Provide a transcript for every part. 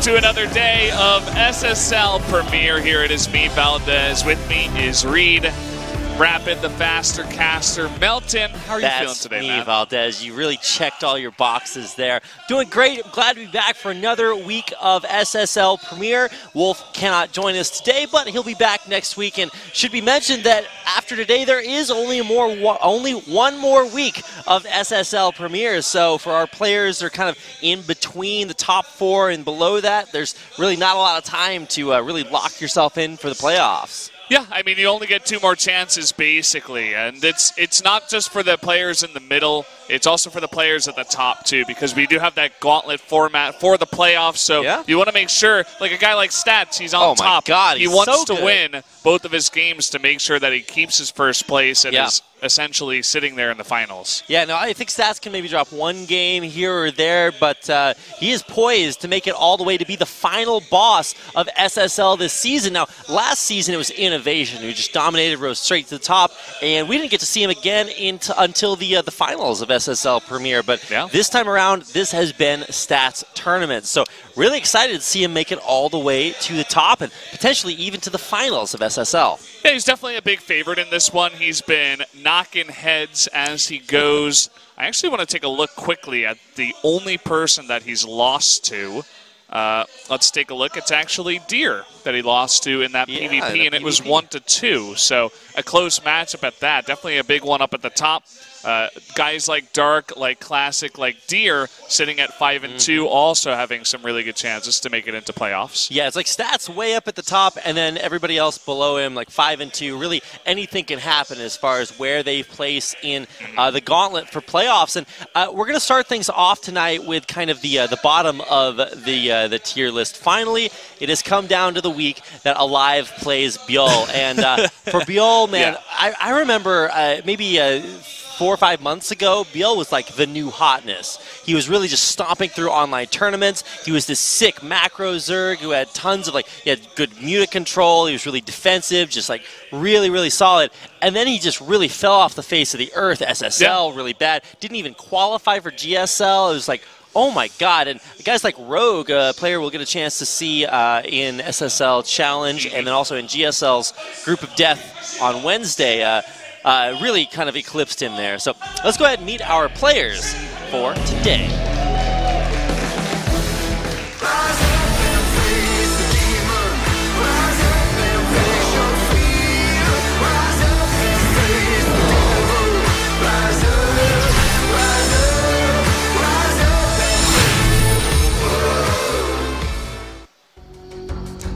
to another day of SSL Premier. Here it is me, Valdez. With me is Reed, Rapid, the faster caster, Melton. How are you feeling today, man? That's me, Valdez. You really checked all your boxes there. Doing great. I'm glad to be back for another week of SSL Premier. Wolf cannot join us today, but he'll be back next week. And should be mentioned that after today, there is only one more week of SSL Premier. So for our players that are kind of in between the top 4 and below that, there's really not a lot of time to really lock yourself in for the playoffs. Yeah, I mean, you only get 2 more chances, basically, and it's not just for the players in the middle, it's also for the players at the top, too, because we do have that gauntlet format for the playoffs, so you want to make sure, like a guy like Stats, he's on top. Oh, my God, he wants to win both of his games to make sure that he keeps his first place and is essentially sitting there in the finals. Yeah, no, I think Stats can maybe drop one game here or there, but he is poised to make it all the way to be the final boss of SSL this season. Now, last season it was Innovation, who just dominated, rose straight to the top, and we didn't get to see him again until the finals of SSL Premier. But this time around, this has been Stats' tournament. So really excited to see him make it all the way to the top and potentially even to the finals of SSL. Yeah, he's definitely a big favorite in this one. He's been knocking heads as he goes. I actually want to take a look quickly at the only person that he's lost to. Let's take a look. It's actually Deer that he lost to in that PvP, and it was 1-2. So a close matchup at that. Definitely a big one up at the top. Guys like Dark, like Classic, like Deer, sitting at 5-2, also having some really good chances to make it into playoffs. Yeah, it's like Stats way up at the top, and then everybody else below him, like 5-2. Really, anything can happen as far as where they place in the gauntlet for playoffs. And we're going to start things off tonight with kind of the bottom of the tier list. Finally, it has come down to the week that aLive plays ByuL. And for ByuL, man, I remember maybe 4 or 5 months ago, ByuL was like the new hotness. He was really just stomping through online tournaments. He was this sick macro Zerg who had tons of he had good muta control. He was really defensive, just like really, really solid. And then he just really fell off the face of the earth. SSL, really bad. Didn't even qualify for GSL. It was like, oh my God. And guys like Rogue, a player we'll get a chance to see in SSL Challenge and then also in GSL's Group of Death on Wednesday, really kind of eclipsed him there. So let's go ahead and meet our players for today.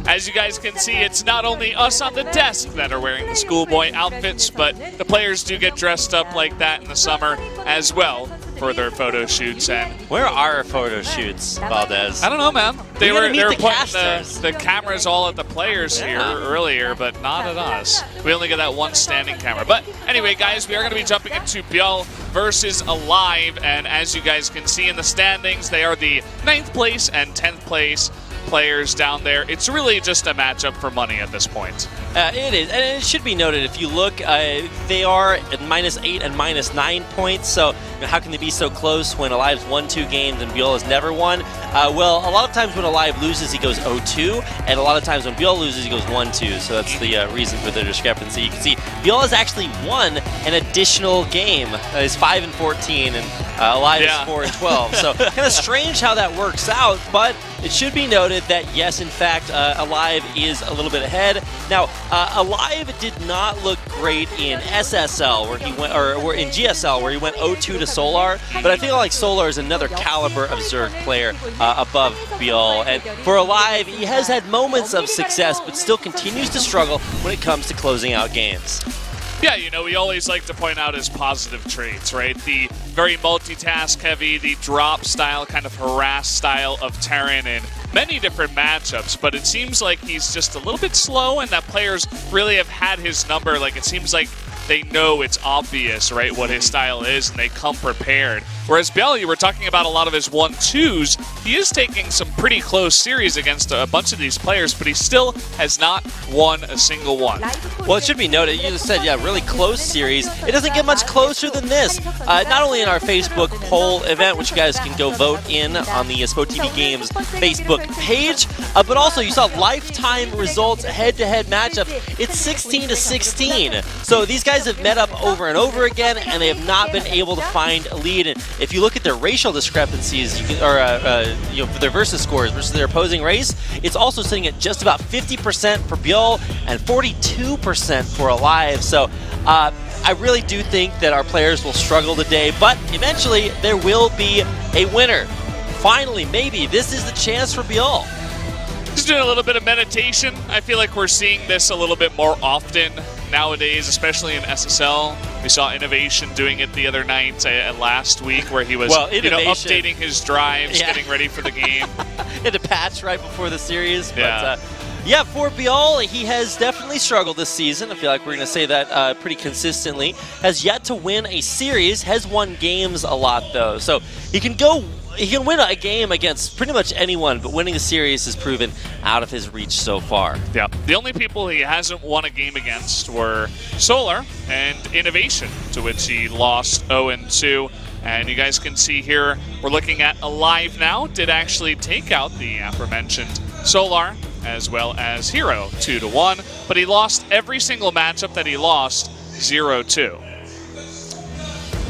As you guys can see, it's not only us on the desk that are wearing the schoolboy outfits, but the players do get dressed up like that in the summer as well for their photo shoots. And where are our photo shoots, Valdez? I don't know, man. They were putting the cameras all at the players here earlier, but not at us. We only get that one standing camera. But anyway, guys, we are going to be jumping into ByuL versus aLive, and as you guys can see in the standings, they are the 9th place and 10th place players down there. It's really just a matchup for money at this point. It is, and it should be noted, if you look, they are at -8 and -9 points, so how can they be so close when aLive's won 2 games and ByuL has never won? Well, a lot of times when aLive loses, he goes 0-2, and a lot of times when ByuL loses, he goes 1-2, so that's the reason for the discrepancy. You can see ByuL has actually won an additional game. He's 5-14, and aLive is 4-12, so kind of strange how that works out, but it should be noted that, yes, in fact, aLive is a little bit ahead. Now, aLive did not look great in SSL, where he went, or in GSL, where he went 0-2 to Solar. But I feel like Solar is another caliber of Zerg player above ByuL. And for aLive, he has had moments of success, but still continues to struggle when it comes to closing out games. Yeah, you know, we always like to point out his positive traits, right? The very multitask heavy, the drop style, kind of harass style of Terran in many different matchups, but it seems like he's just a little bit slow and that players really have had his number. Like, it seems like they know it's obvious, right, what his style is, and they come prepared. Whereas ByuL, you were talking about a lot of his 1-2s. He is taking some pretty close series against a bunch of these players, but he still has not won a single one. Well, it should be noted, you just said, yeah, really close series. It doesn't get much closer than this. Not only in our Facebook poll event, which you guys can go vote in on the SPO Games Facebook page, but also you saw lifetime results head-to-head matchup. It's 16-16. So these guys have met up over and over again, and they have not been able to find a lead. And if you look at their racial discrepancies, you can, or for their versus scores versus their opposing race, it's also sitting at just about 50% for ByuL and 42% for aLive. So I really do think that our players will struggle today, but eventually there will be a winner. Finally, maybe this is the chance for ByuL. Just doing a little bit of meditation. I feel like we're seeing this a little bit more often nowadays, especially in SSL. We saw Innovation doing it the other night last week, where he was updating his drives, getting ready for the game. Hit a patch right before the series. Yeah. But, yeah, for ByuL, he has definitely struggled this season. I feel like we're going to say that pretty consistently. Has yet to win a series, has won games a lot, though. So he can win a game against pretty much anyone, but winning a series has proven out of his reach so far. Yeah, the only people he hasn't won a game against were Solar and Innovation, to which he lost 0-2. And you guys can see here, we're looking at aLive now. Did actually take out the aforementioned Solar as well as Hero 2-1, but he lost every single matchup that he lost 0-2.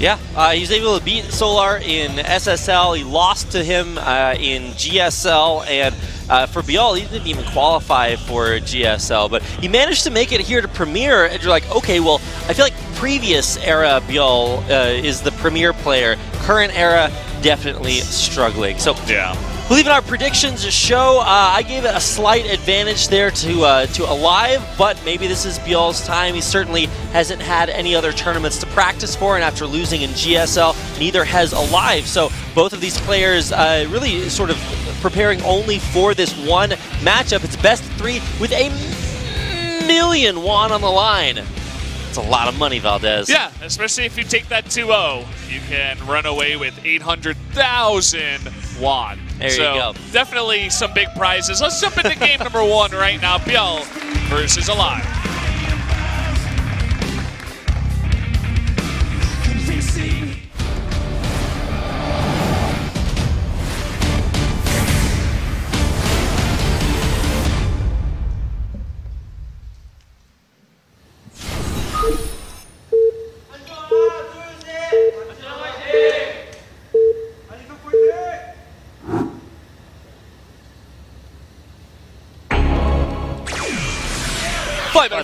Yeah, he was able to beat Solar in SSL. He lost to him in GSL, and for ByuL, he didn't even qualify for GSL, but he managed to make it here to Premier, and you're like, okay, well, I feel like previous era ByuL is the Premier player. Current era, definitely struggling. So, yeah. Believe in our predictions show. I gave it a slight advantage there to aLive, but maybe this is ByuL's time. He certainly hasn't had any other tournaments to practice for, and after losing in GSL, neither has aLive. So both of these players really sort of preparing only for this one matchup. It's best of 3 with $1 million on the line. It's a lot of money, Valdez. Yeah, especially if you take that 2-0, you can run away with 800,000 won. There you go. Definitely some big prizes. Let's jump into game number 1 right now. ByuL versus aLive.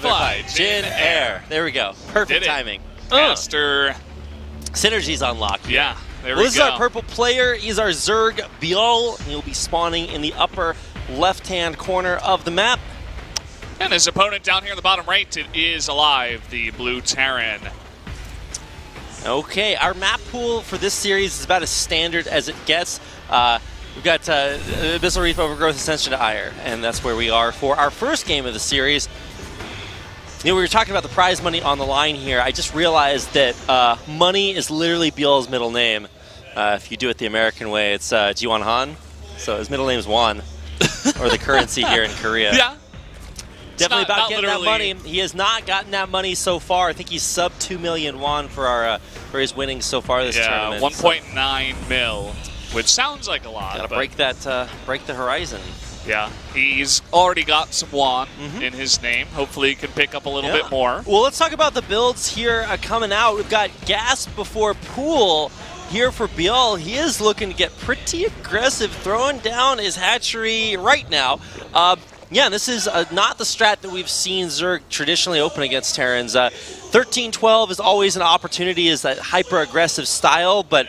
Fly, Jin Air. There we go. Perfect timing. Master. Synergy's unlocked. Yeah, there we go. This is our purple player. He's our Zerg ByuL. He'll be spawning in the upper left-hand corner of the map. And his opponent down here in the bottom right, it is aLive, the blue Terran. Okay, our map pool for this series is about as standard as it gets. We've got Abyssal, Reef, Overgrowth, Ascension to Ire, and that's where we are for our first game of the series. You know, we were talking about the prize money on the line here. I just realized that money is literally ByuL's middle name. If you do it the American way, it's Jiwon Han. So his middle name is Won, or the currency here in Korea. Yeah. Definitely about getting that money. He has not gotten that money so far. I think he's sub 2 million won for his winnings so far this tournament. 1.9 mil, which sounds like a lot. Gotta break that, break the horizon. Yeah, he's already got some won in his name. Hopefully he can pick up a little bit more. Well, let's talk about the builds here coming out. We've got Gas before Pool here for ByuL. He is looking to get pretty aggressive, throwing down his hatchery right now. Yeah, this is not the strat that we've seen Zerg traditionally open against Terrans. 13-12 is always an opportunity, is that hyper-aggressive style, but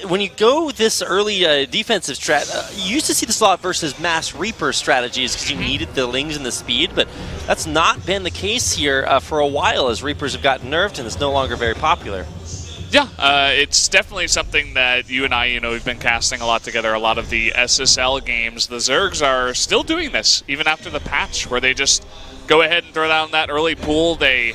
when you go this early defensive strat, you used to see this a lot versus Mass Reaper strategies because you needed the lings and the speed, but that's not been the case here for a while as Reapers have gotten nerfed and it's no longer very popular. Yeah, it's definitely something that you and I, we've been casting a lot together. A lot of the SSL games, the Zergs are still doing this, even after the patch, where they just go ahead and throw down that early pool. They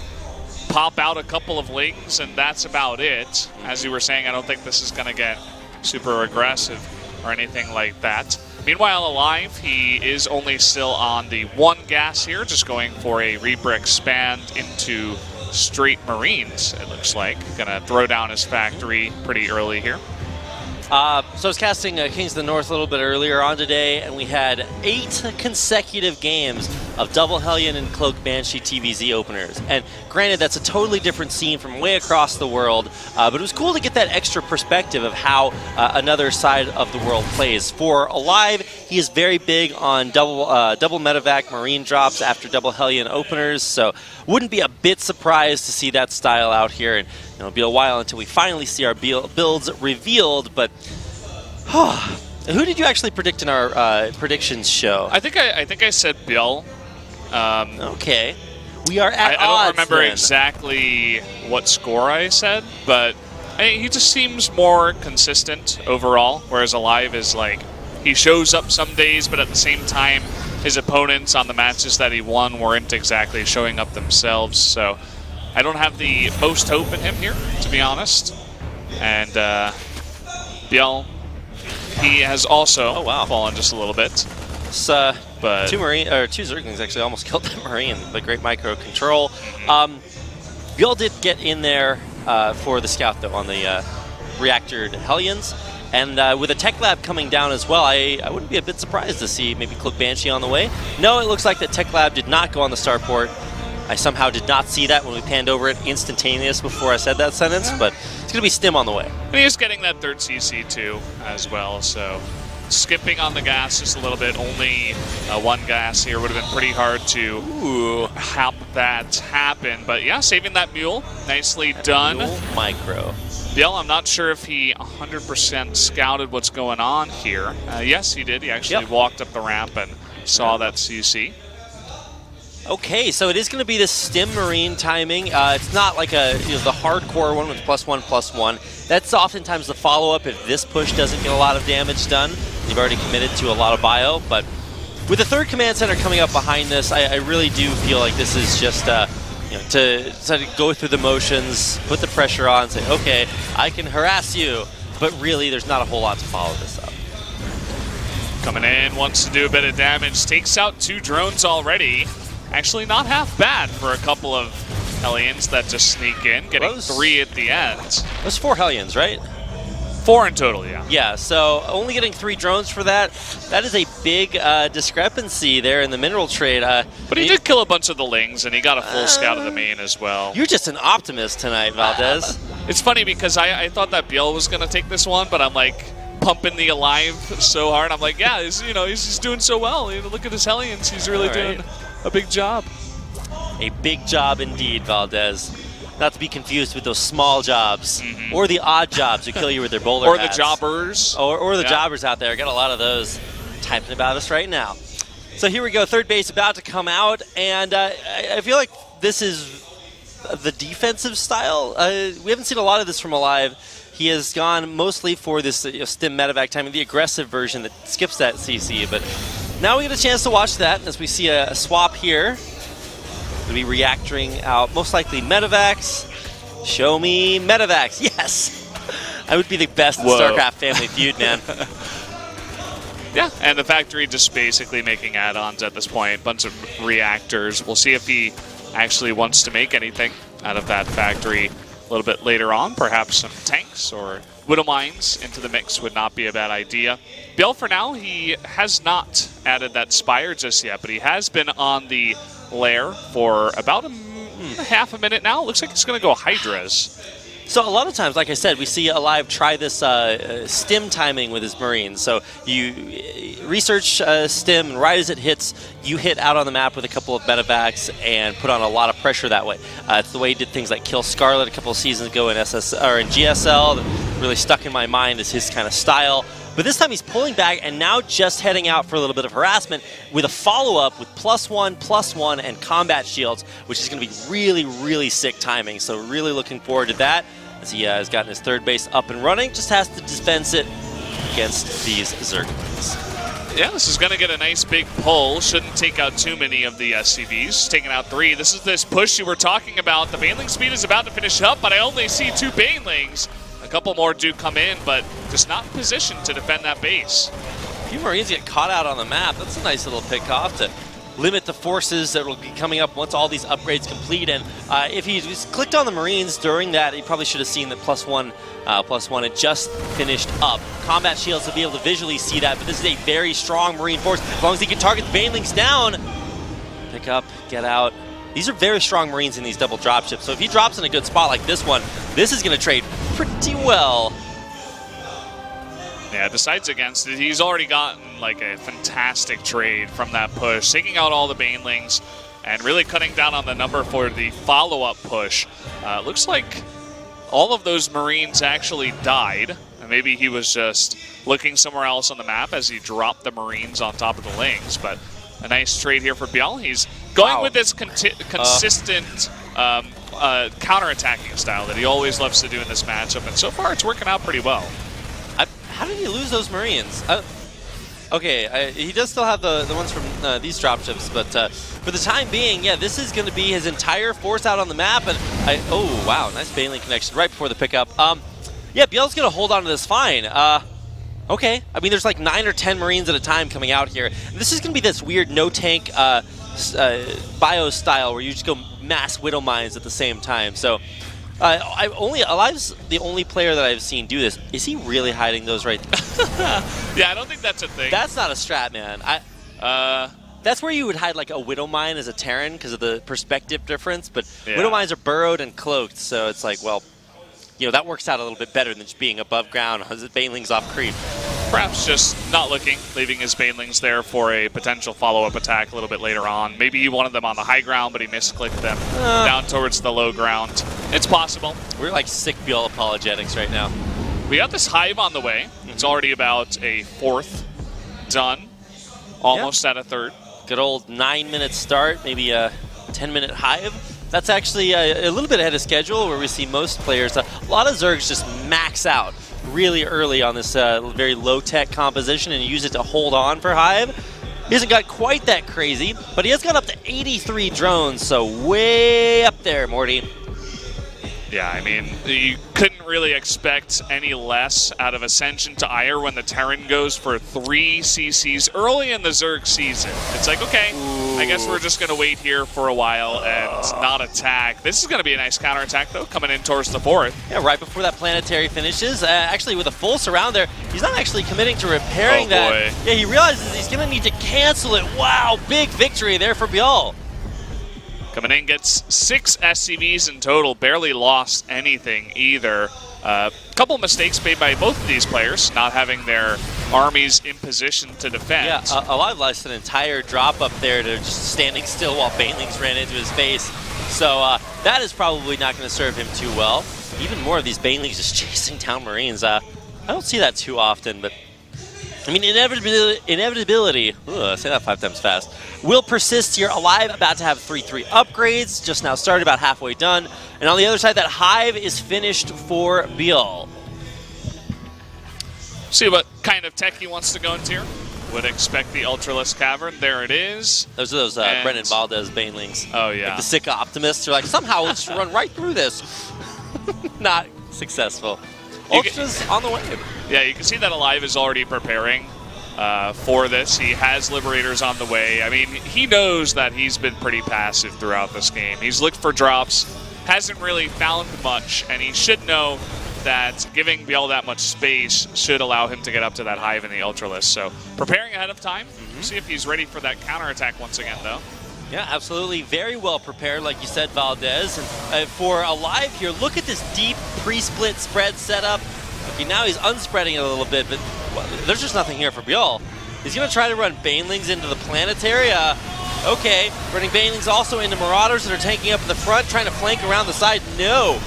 pop out a couple of lings, and that's about it. As you were saying, I don't think this is going to get super aggressive or anything like that. Meanwhile, aLive, he is only still on the 1 gas here, just going for a Reaper expand into straight Marines, it looks like. Gonna throw down his factory pretty early here. So I was casting Kings of the North a little bit earlier on today, and we had 8 consecutive games of double Hellion and Cloak Banshee TVZ openers. And granted, that's a totally different scene from way across the world, but it was cool to get that extra perspective of how another side of the world plays. For aLive, he is very big on double medevac Marine drops after double Hellion openers, so wouldn't be a bit surprised to see that style out here. And it'll be a while until we finally see our builds revealed, but who did you actually predict in our predictions show? I think I said ByuL. Okay. We are at odds. I don't remember then. exactly what score I said, but he just seems more consistent overall, whereas aLive is like, he shows up some days, but at the same time, his opponents on the matches that he won weren't exactly showing up themselves, so I don't have the most hope in him here, to be honest. And ByuL, he has also fallen just a little bit. But 2 Zerglings actually almost killed that Marine. The great micro control. ByuL did get in there for the scout though on the reactored Hellions. And with a tech lab coming down as well, I wouldn't be a bit surprised to see maybe Cloak Banshee on the way. No, it looks like the tech lab did not go on the starport. I somehow did not see that when we panned over it instantaneous before I said that sentence, but it's going to be Stim on the way. And he's getting that 3rd CC too as well, so skipping on the gas just a little bit. Only 1 gas here would have been pretty hard to have that happen. But yeah, saving that mule. Nicely done. Mule micro. ByuL, I'm not sure if he 100% scouted what's going on here. Yes, he did. He actually walked up the ramp and saw that CC. Okay, so it is going to be the Stim Marine timing. It's not like the hardcore one with +1/+1. That's oftentimes the follow-up if this push doesn't get a lot of damage done. You've already committed to a lot of bio, but with the 3rd command center coming up behind this, I really do feel like this is just to go through the motions, put the pressure on, say, okay, I can harass you, but really there's not a whole lot to follow this up. Coming in, wants to do a bit of damage, takes out 2 drones already. Actually not half bad for a couple of Hellions that just sneak in, getting 3 at the end. Those 4 Hellions, right? 4 in total, yeah. Yeah, so only getting 3 drones for that. That is a big discrepancy there in the mineral trade. But he did kill a bunch of the lings, and he got a full scout of the main as well. You're just an optimist tonight, Valdez. It's funny because I thought that ByuL was going to take this one, but I'm like pumping the aLive so hard. I'm like, yeah, he's just doing so well. Look at his Hellions. He's really doing a big job. A big job indeed, Valdez. Not to be confused with those small jobs or the odd jobs who kill you with their bowler or hats. The jobbers. Or the jobbers out there. Got a lot of those typing about us right now. So here we go. 3rd base about to come out, and I feel like this is the defensive style. We haven't seen a lot of this from aLive. He has gone mostly for this Stim medevac timing, the aggressive version that skips that CC, but now we get a chance to watch that as we see a swap here. We'll be reactoring out most likely medevacs. Show me medevacs. Yes! I would be the best in StarCraft Family Feud, man. Yeah, and the factory just basically making add-ons at this point. Bunch of reactors. We'll see if he actually wants to make anything out of that factory a little bit later on. Perhaps some tanks or Widow Mines into the mix would not be a bad idea. ByuL, for now, he has not added that Spire just yet, but he has been on the lair for about half a minute now. Looks like he's going to go Hydras. So a lot of times, like I said, we see aLive try this Stim timing with his Marines. So you research Stim, and right as it hits, you hit out on the map with a couple of medevacs and put on a lot of pressure that way. It's the way he did things like kill Scarlet a couple of seasons ago in GSL. That really stuck in my mind as his kind of style. But this time he's pulling back and now just heading out for a little bit of harassment with a follow-up with +1/+1 and combat shields, which is going to be really, really sick timing. So really looking forward to that as he has gotten his 3rd base up and running. Just has to dispense it against these Zerglings. Yeah, this is going to get a nice big pull. Shouldn't take out too many of the SCVs. Taking out 3. This is this push you were talking about. The Baneling speed is about to finish up, but I only see 2 Banelings. A couple more do come in, but just not in position to defend that base. A few Marines get caught out on the map. That's a nice little pick off to limit the forces that will be coming up once all these upgrades complete. And if he just clicked on the Marines during that, he probably should have seen that +1 had just finished up. Combat shields to be able to visually see that, but this is a very strong Marine force. As long as he can target the Banelings down, pick up, get out. These are very strong Marines in these double dropships, so if he drops in a good spot like this one, this is going to trade pretty well. Yeah, decides against it. He's already gotten like a fantastic trade from that push, taking out all the Banelings and really cutting down on the number for the follow-up push. Looks like all of those Marines actually died. And maybe he was just looking somewhere else on the map as he dropped the Marines on top of the Lings. But a nice trade here for ByuL. He's going with this consistent counter-attacking style that he always loves to do in this matchup. And so far, it's working out pretty well. How did he lose those Marines? Okay, he does still have the ones from these dropships, but for the time being, yeah, this is going to be his entire force out on the map. And oh, wow, nice Baneling connection right before the pickup. Yeah, ByuL's going to hold on to this fine. Okay, I mean, there's like 9 or 10 Marines at a time coming out here. And this is going to be this weird no-tank bio style where you just go mass Widow Mines at the same time. So aLive's the only player that I've seen do this. Is he really hiding those right there? Yeah, I don't think that's a thing. That's not a strat, man. That's where you would hide like a Widow Mine as a Terran because of the perspective difference, but yeah. Widow Mines are burrowed and cloaked, so it's like, well, you know, that works out a little bit better than just being above ground as the Banelings off creep. Perhaps just not looking, leaving his Banelings there for a potential follow-up attack a little bit later on. Maybe he wanted them on the high ground, but he misclicked them down towards the low ground. It's possible. We're like sick ByuL apologetics right now. We got this Hive on the way. It's already about a 4th done, almost at a 3rd. Good old 9-minute start, maybe a 10-minute Hive. That's actually a little bit ahead of schedule where we see most players. A lot of Zergs just max out really early on this very low-tech composition and use it to hold on for Hive. He hasn't got quite that crazy, but he has got up to 83 drones, so way up there, Morty. Yeah, I mean, you couldn't really expect any less out of Ascension to Ire when the Terran goes for 3 CCs early in the Zerg season. It's like, okay, I guess we're just going to wait here for a while and not attack. This is going to be a nice counterattack, though, coming in towards the 4th. Yeah, right before that planetary finishes. Actually, with a full surround there, he's not actually committing to repairing that. Boy. Yeah, he realizes he's going to need to cancel it. Wow, big victory there for ByuL. Coming in, gets 6 SCVs in total, barely lost anything either. A couple mistakes made by both of these players, not having their armies in position to defend. Yeah, aLive lost an entire drop up there to just standing still while Banelings ran into his face. So that is probably not going to serve him too well. Even more of these Banelings just chasing down Marines. I don't see that too often, but I mean, inevitability, say that 5 times fast, will persist here. aLive about to have 3-3 upgrades, just now started, about halfway done. And on the other side, that Hive is finished for ByuL. See what kind of tech he wants to go into here. Would expect the Ultralisk Cavern. There it is. Those are those Brennan Valdez Banelings. Oh, yeah. Like the sick optimists are like, somehow we'll just run right through this. Not successful. Ultra's on the way. Yeah, you can see that aLive is already preparing for this. He has Liberators on the way. I mean, he knows that he's been pretty passive throughout this game. He's looked for drops, hasn't really found much, and he should know that giving ByuL that much space should allow him to get up to that Hive in the Ultralisk. So preparing ahead of time. See if he's ready for that counterattack once again, though. Yeah, absolutely. Very well prepared, like you said, Valdez. And for aLive here, look at this deep pre-split spread setup. Okay, now he's unspreading it a little bit, but there's just nothing here for ByuL. He's going to try to run Banelings into the planetary. Okay, running Banelings also into Marauders that are tanking up in the front, trying to flank around the side. No,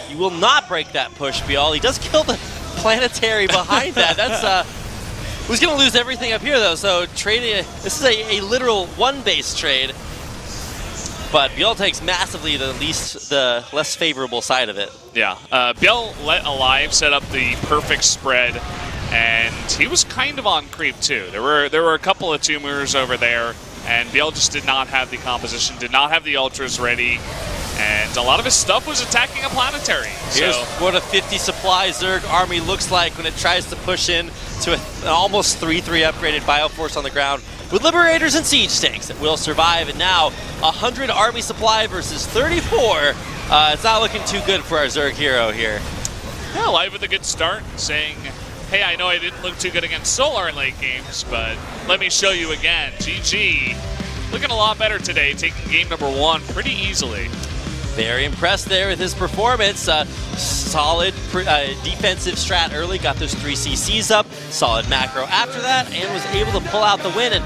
you will not break that push, ByuL. He does kill the planetary behind that. That's who's going to lose everything up here, though. So trading, this is a literal one-base trade. But ByuL takes massively the less favorable side of it. Yeah, ByuL let aLive set up the perfect spread and he was kind of on creep too. There were a couple of tumors over there, and ByuL just did not have the composition, did not have the ultras ready, and a lot of his stuff was attacking a planetary. Here's what a 50 supply Zerg army looks like when it tries to push in to an almost 3-3 upgraded Bioforce on the ground with Liberators and Siege Tanks that will survive. And now 100 army supply versus 34. It's not looking too good for our Zerg hero here. Yeah, aLive with a good start, saying, hey, I know I didn't look too good against Solar in late games, but let me show you again. GG. Looking a lot better today, taking game number 1 pretty easily. Very impressed there with his performance. Solid defensive strat early, got those 3 CCs up, solid macro after that, and was able to pull out the win. And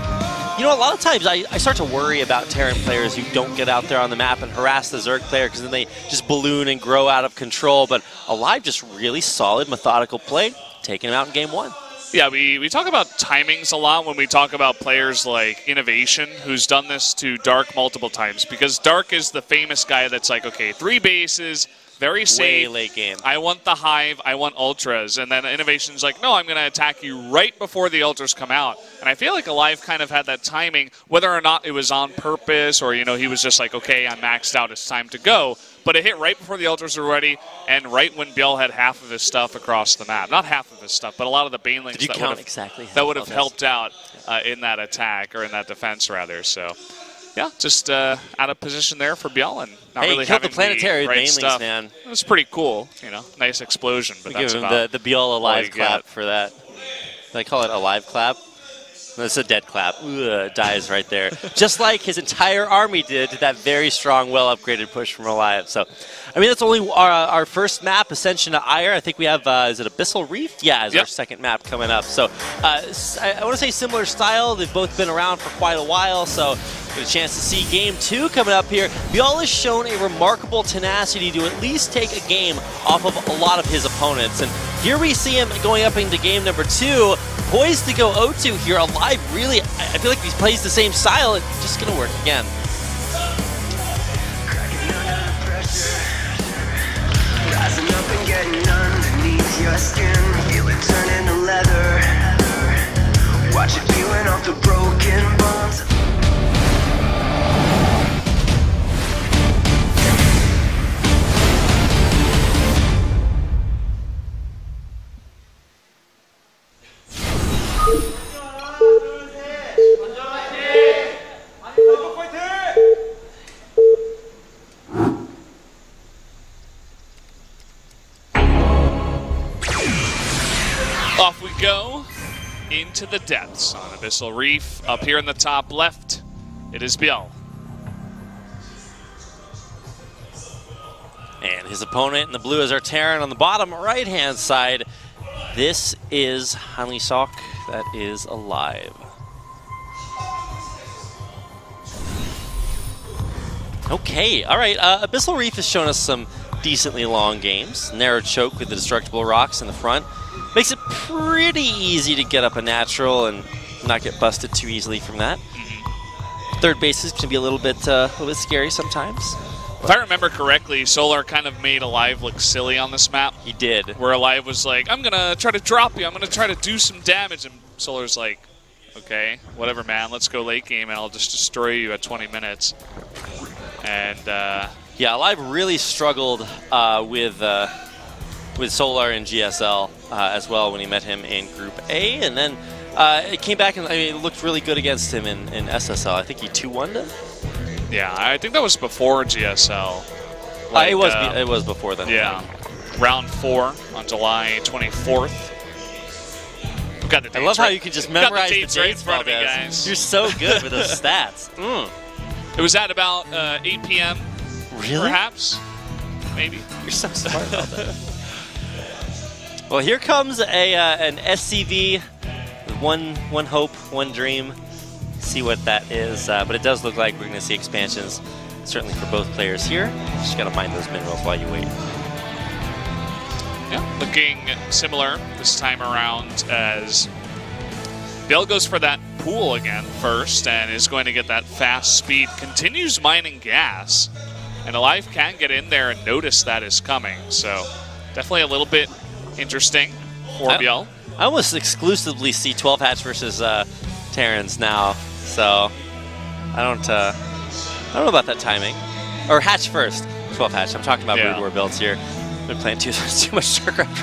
you know, a lot of times I start to worry about Terran players who don't get out there on the map and harass the Zerg player because then they just balloon and grow out of control. But aLive just really solid, methodical play, taking him out in game 1. Yeah, we talk about timings a lot when we talk about players like Innovation, who's done this to Dark multiple times, because Dark is the famous guy that's like, okay, 3 bases, very safe. Way late game. I want the Hive, I want ultras, and then Innovation's like, no, I'm going to attack you right before the ultras come out. And I feel like aLive kind of had that timing, whether or not it was on purpose or, you know, he was just like, okay, I'm maxed out, it's time to go. But it hit right before the ultras were ready, and right when ByuL had half of his stuff across the map. Not half of his stuff, but a lot of the banelings that would have helped out in that attack, or in that defense, rather. So, yeah, just out of position there for ByuL, and not really having the planetary right banelings, stuff. man. It was pretty cool, you know, nice explosion. But we that's give him about the ByuL aLive clap for that. They call it aLive clap. It's a dead clap. Ugh, dies right there. Just like his entire army did to that very strong, well-upgraded push from aLive. So, I mean, that's only our first map, Ascension to Ire. I think we have, is it Abyssal Reef? Yeah, is our second map coming up. So, I want to say similar style. They've both been around for quite a while, so get a chance to see game 2 coming up here. ByuL has shown a remarkable tenacity to at least take a game off of a lot of his opponents. And here we see him going up into game number 2. Poised to go 0-2 here. aLive really, I feel like he plays the same style. It's just going to work again. Rising up and getting underneath your skin. Feel it turning to leather. Watch it peeling off the broken bones. Off we go into the depths on Abyssal Reef. Up here in the top left, it is ByuL. And his opponent in the blue is our Terran on the bottom right-hand side. This is aLive. That is aLive. Okay, all right. Abyssal Reef has shown us some decently long games. Narrow choke with the destructible rocks in the front. Makes it pretty easy to get up a natural and not get busted too easily from that. Third bases can be a little bit scary sometimes. If I remember correctly, Solar kind of made aLive look silly on this map. He did. Where aLive was like, I'm going to try to drop you. I'm going to try to do some damage. And Solar's like, okay, whatever, man. Let's go late game, and I'll just destroy you at 20 minutes. And, yeah, aLive really struggled with Solar and GSL as well when he met him in Group A. And then it came back and it looked really good against him in SSL. I think he 2-1'd him. Yeah, I think that was before GSL. Like, it was before then. Yeah, round 4 on July 24th. We've got the dates. I love how you can just memorize the dates right in front of me, guys. You're so good with those stats. It was at about 8 p.m. Really? Perhaps. Maybe. You're so smart about that. Well, here comes an SCV. One hope, one dream. See what that is. But it does look like we're going to see expansions, certainly for both players here. Just got to mine those minerals while you wait. Yeah, looking similar this time around as ByuL goes for that pool again first and is going to get that fast speed. Continues mining gas, and aLive can get in there and notice that is coming. So definitely a little bit interesting for ByuL. I almost exclusively see 12 hatch versus Terrans now, so I don't know about that timing. Or hatch first, 12 hatch. I'm talking about Brood War builds here. I've been playing too much StarCraft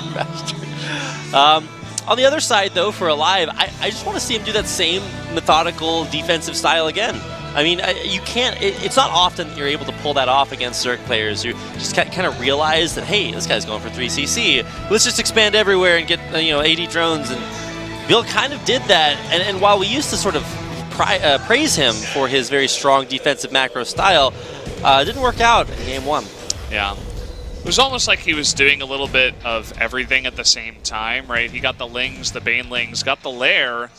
Remastered. On the other side, though, for aLive, I just want to see him do that same methodical defensive style again. I mean, you can't. It's not often that you're able to pull that off against Zerg players who just kind of realize that, hey, this guy's going for 3CC. Let's just expand everywhere and get 80 drones. And ByuL kind of did that. And while we used to sort of praise him for his very strong defensive macro style, it didn't work out in Game 1. Yeah. It was almost like he was doing a little bit of everything at the same time, right? He got the Lings, the Banelings, got the Lair,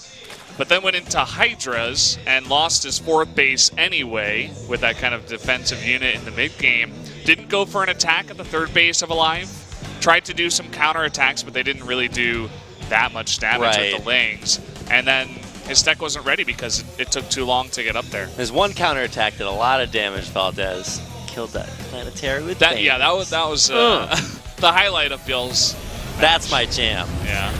but then went into Hydras and lost his 4th base anyway with that kind of defensive unit in the mid-game. Didn't go for an attack at the 3rd base of aLive. Tried to do some counterattacks, but they didn't really do that much damage with the Lings. And then his deck wasn't ready because it took too long to get up there. There's one counterattack that a lot of damage, Valdez. Killed that planetary with that. Yeah, that was the highlight of ByuL's match. That's my jam. Yeah.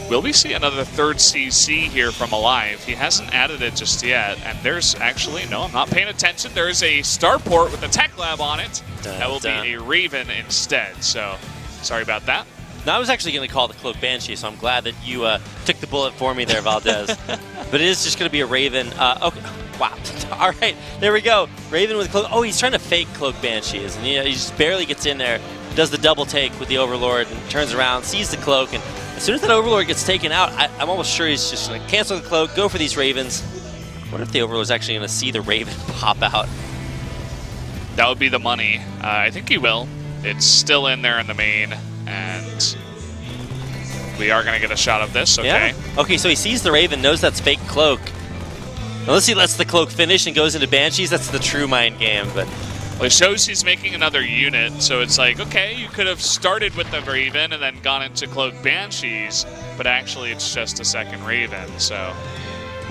Will we see another 3rd CC here from aLive? He hasn't added it just yet, and there's actually, no, I'm not paying attention. There is a starport with a tech lab on it. That will be a Raven instead, so sorry about that. Now, I was actually going to call the Cloak Banshee, so I'm glad that you took the bullet for me there, Valdez. But it is just going to be a Raven. Okay. Wow. All right, there we go. Raven with Cloak. Oh, he's trying to fake Cloak Banshees, and he just barely gets in there, does the double take with the Overlord, and turns around, sees the Cloak, and as soon as that Overlord gets taken out, I'm almost sure he's just going to cancel the Cloak, go for these Ravens. I wonder if the Overlord's actually going to see the Raven pop out. That would be the money. I think he will. It's still in there in the main, and we are going to get a shot of this, okay. Yeah. Okay, so he sees the Raven, knows that's fake Cloak. Unless he lets the Cloak finish and goes into Banshees, that's the true mind game, but... Well, it shows he's making another unit, so it's like, okay, you could have started with the Raven and then gone into Cloak Banshees, but actually it's just a 2nd Raven, so...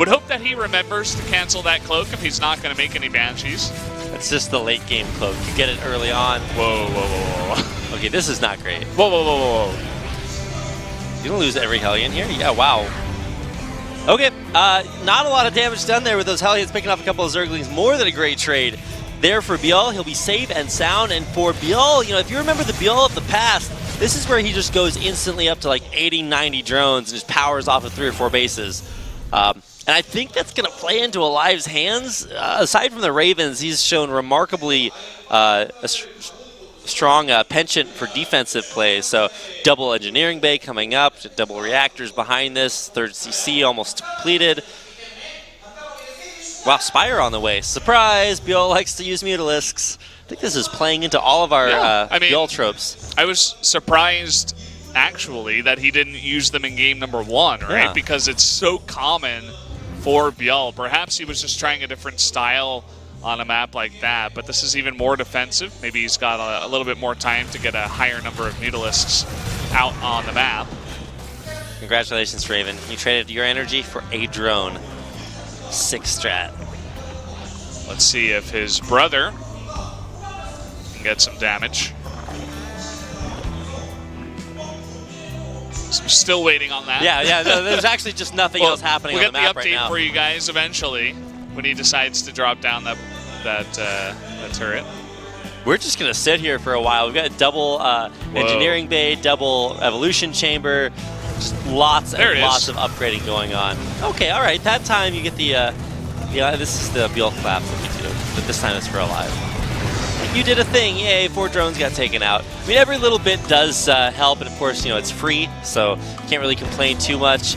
Would hope that he remembers to cancel that Cloak if he's not going to make any Banshees. It's just the late game Cloak. You get it early on. Whoa, whoa, whoa, whoa. Okay, this is not great. Whoa, whoa, whoa, whoa. You don't lose every Hellion here? Yeah, wow. Okay, not a lot of damage done there with those Hellions picking off a couple of Zerglings. More than a great trade there for ByuL. He'll be safe and sound. And for ByuL, if you remember the ByuL of the past, this is where he just goes instantly up to like 80, 90 drones and just powers off of 3 or 4 bases. And I think that's going to play into aLive's hands. Aside from the Ravens, he's shown remarkably strong penchant for defensive plays. So double engineering bay coming up, double reactors behind this, 3rd CC almost completed. Wow, Spire on the way. Surprise! ByuL likes to use Mutalisks. I think this is playing into all of our ByuL tropes. I was surprised, actually, that he didn't use them in game number 1, right? Yeah. Because it's so common for ByuL. Perhaps he was just trying a different style on a map like that, but this is even more defensive. Maybe he's got a little bit more time to get a higher number of Mutalisks out on the map. Congratulations, Raven. You traded your energy for a drone. 6 strat. Let's see if his brother can get some damage. So still waiting on that. Yeah, no, there's actually just nothing else happening on the map right now. We'll get the update for you guys eventually when he decides to drop down that turret. We're just going to sit here for a while. We've got a double engineering bay, double evolution chamber, just lots and lots of upgrading going on. Okay, all right. That time you get the, this is the ByuL collapse that we do, but this time it's for aLive. You did a thing, yay, 4 drones got taken out. I mean, every little bit does help, and of course, it's free, so you can't really complain too much.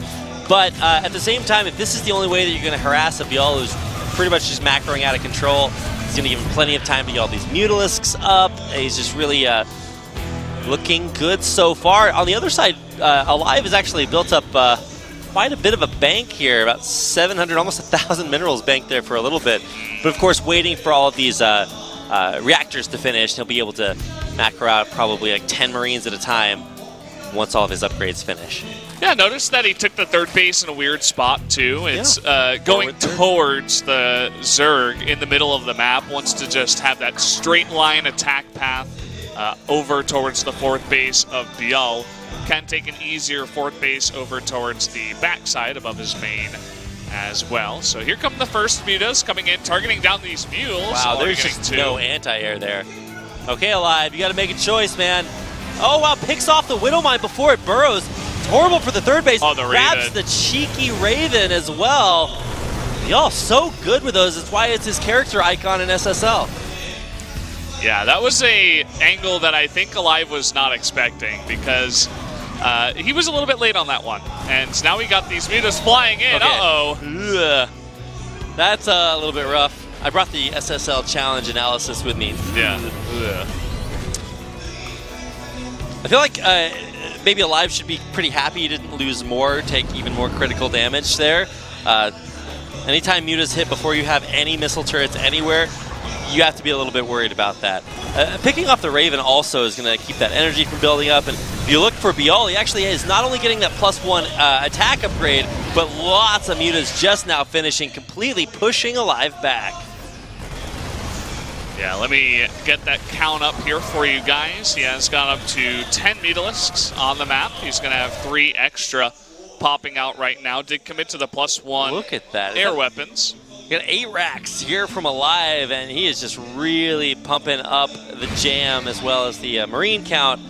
But at the same time, if this is the only way that you're going to harass a ByuL who's pretty much just macroing out of control, he's going to give him plenty of time to get all these Mutalisks up. He's just really looking good so far. On the other side, aLive has actually built up quite a bit of a bank here, about 700, almost 1,000 minerals banked there for a little bit. But of course, waiting for all of these reactors to finish, he'll be able to macro out probably like 10 Marines at a time once all of his upgrades finish. Yeah, notice that he took the 3rd base in a weird spot, too. It's going towards the Zerg in the middle of the map, wants to just have that straight line attack path over towards the fourth base of ByuL. Can take an easier fourth base over towards the backside above his main as well. So here come the first mutas coming in, targeting down these mules. Wow, there's just no anti-air there. Okay, aLive, you got to make a choice, man. Oh, wow, picks off the Widow Mine before it burrows. It's horrible for the third base. Oh, the grabs Raven. the cheeky Raven as well. ByuL so good with those. That's why it's his character icon in SSL. Yeah, that was a angle that I think aLive was not expecting, because he was a little bit late on that one. And now we got these mutas flying in. Okay. Uh-oh. Ugh. That's a little bit rough. I brought the SSL challenge analysis with me. Yeah. Ugh. I feel like maybe aLive should be pretty happy he didn't lose more, take even more critical damage there. Anytime mutas hit before you have any missile turrets anywhere, you have to be a little bit worried about that. Picking off the Raven also is going to keep that energy from building up. And if you look for ByuL, he actually is not only getting that +1 attack upgrade, but lots of mutas just now finishing, completely pushing aLive back. Yeah, let me get that count up here for you guys. He has gone up to 10 mutalisks on the map. He's going to have 3 extra popping out right now. Did commit to the +1 Look at that. air weapons. Got 8 racks here from aLive, and he is just really pumping up the jam as well as the Marine count.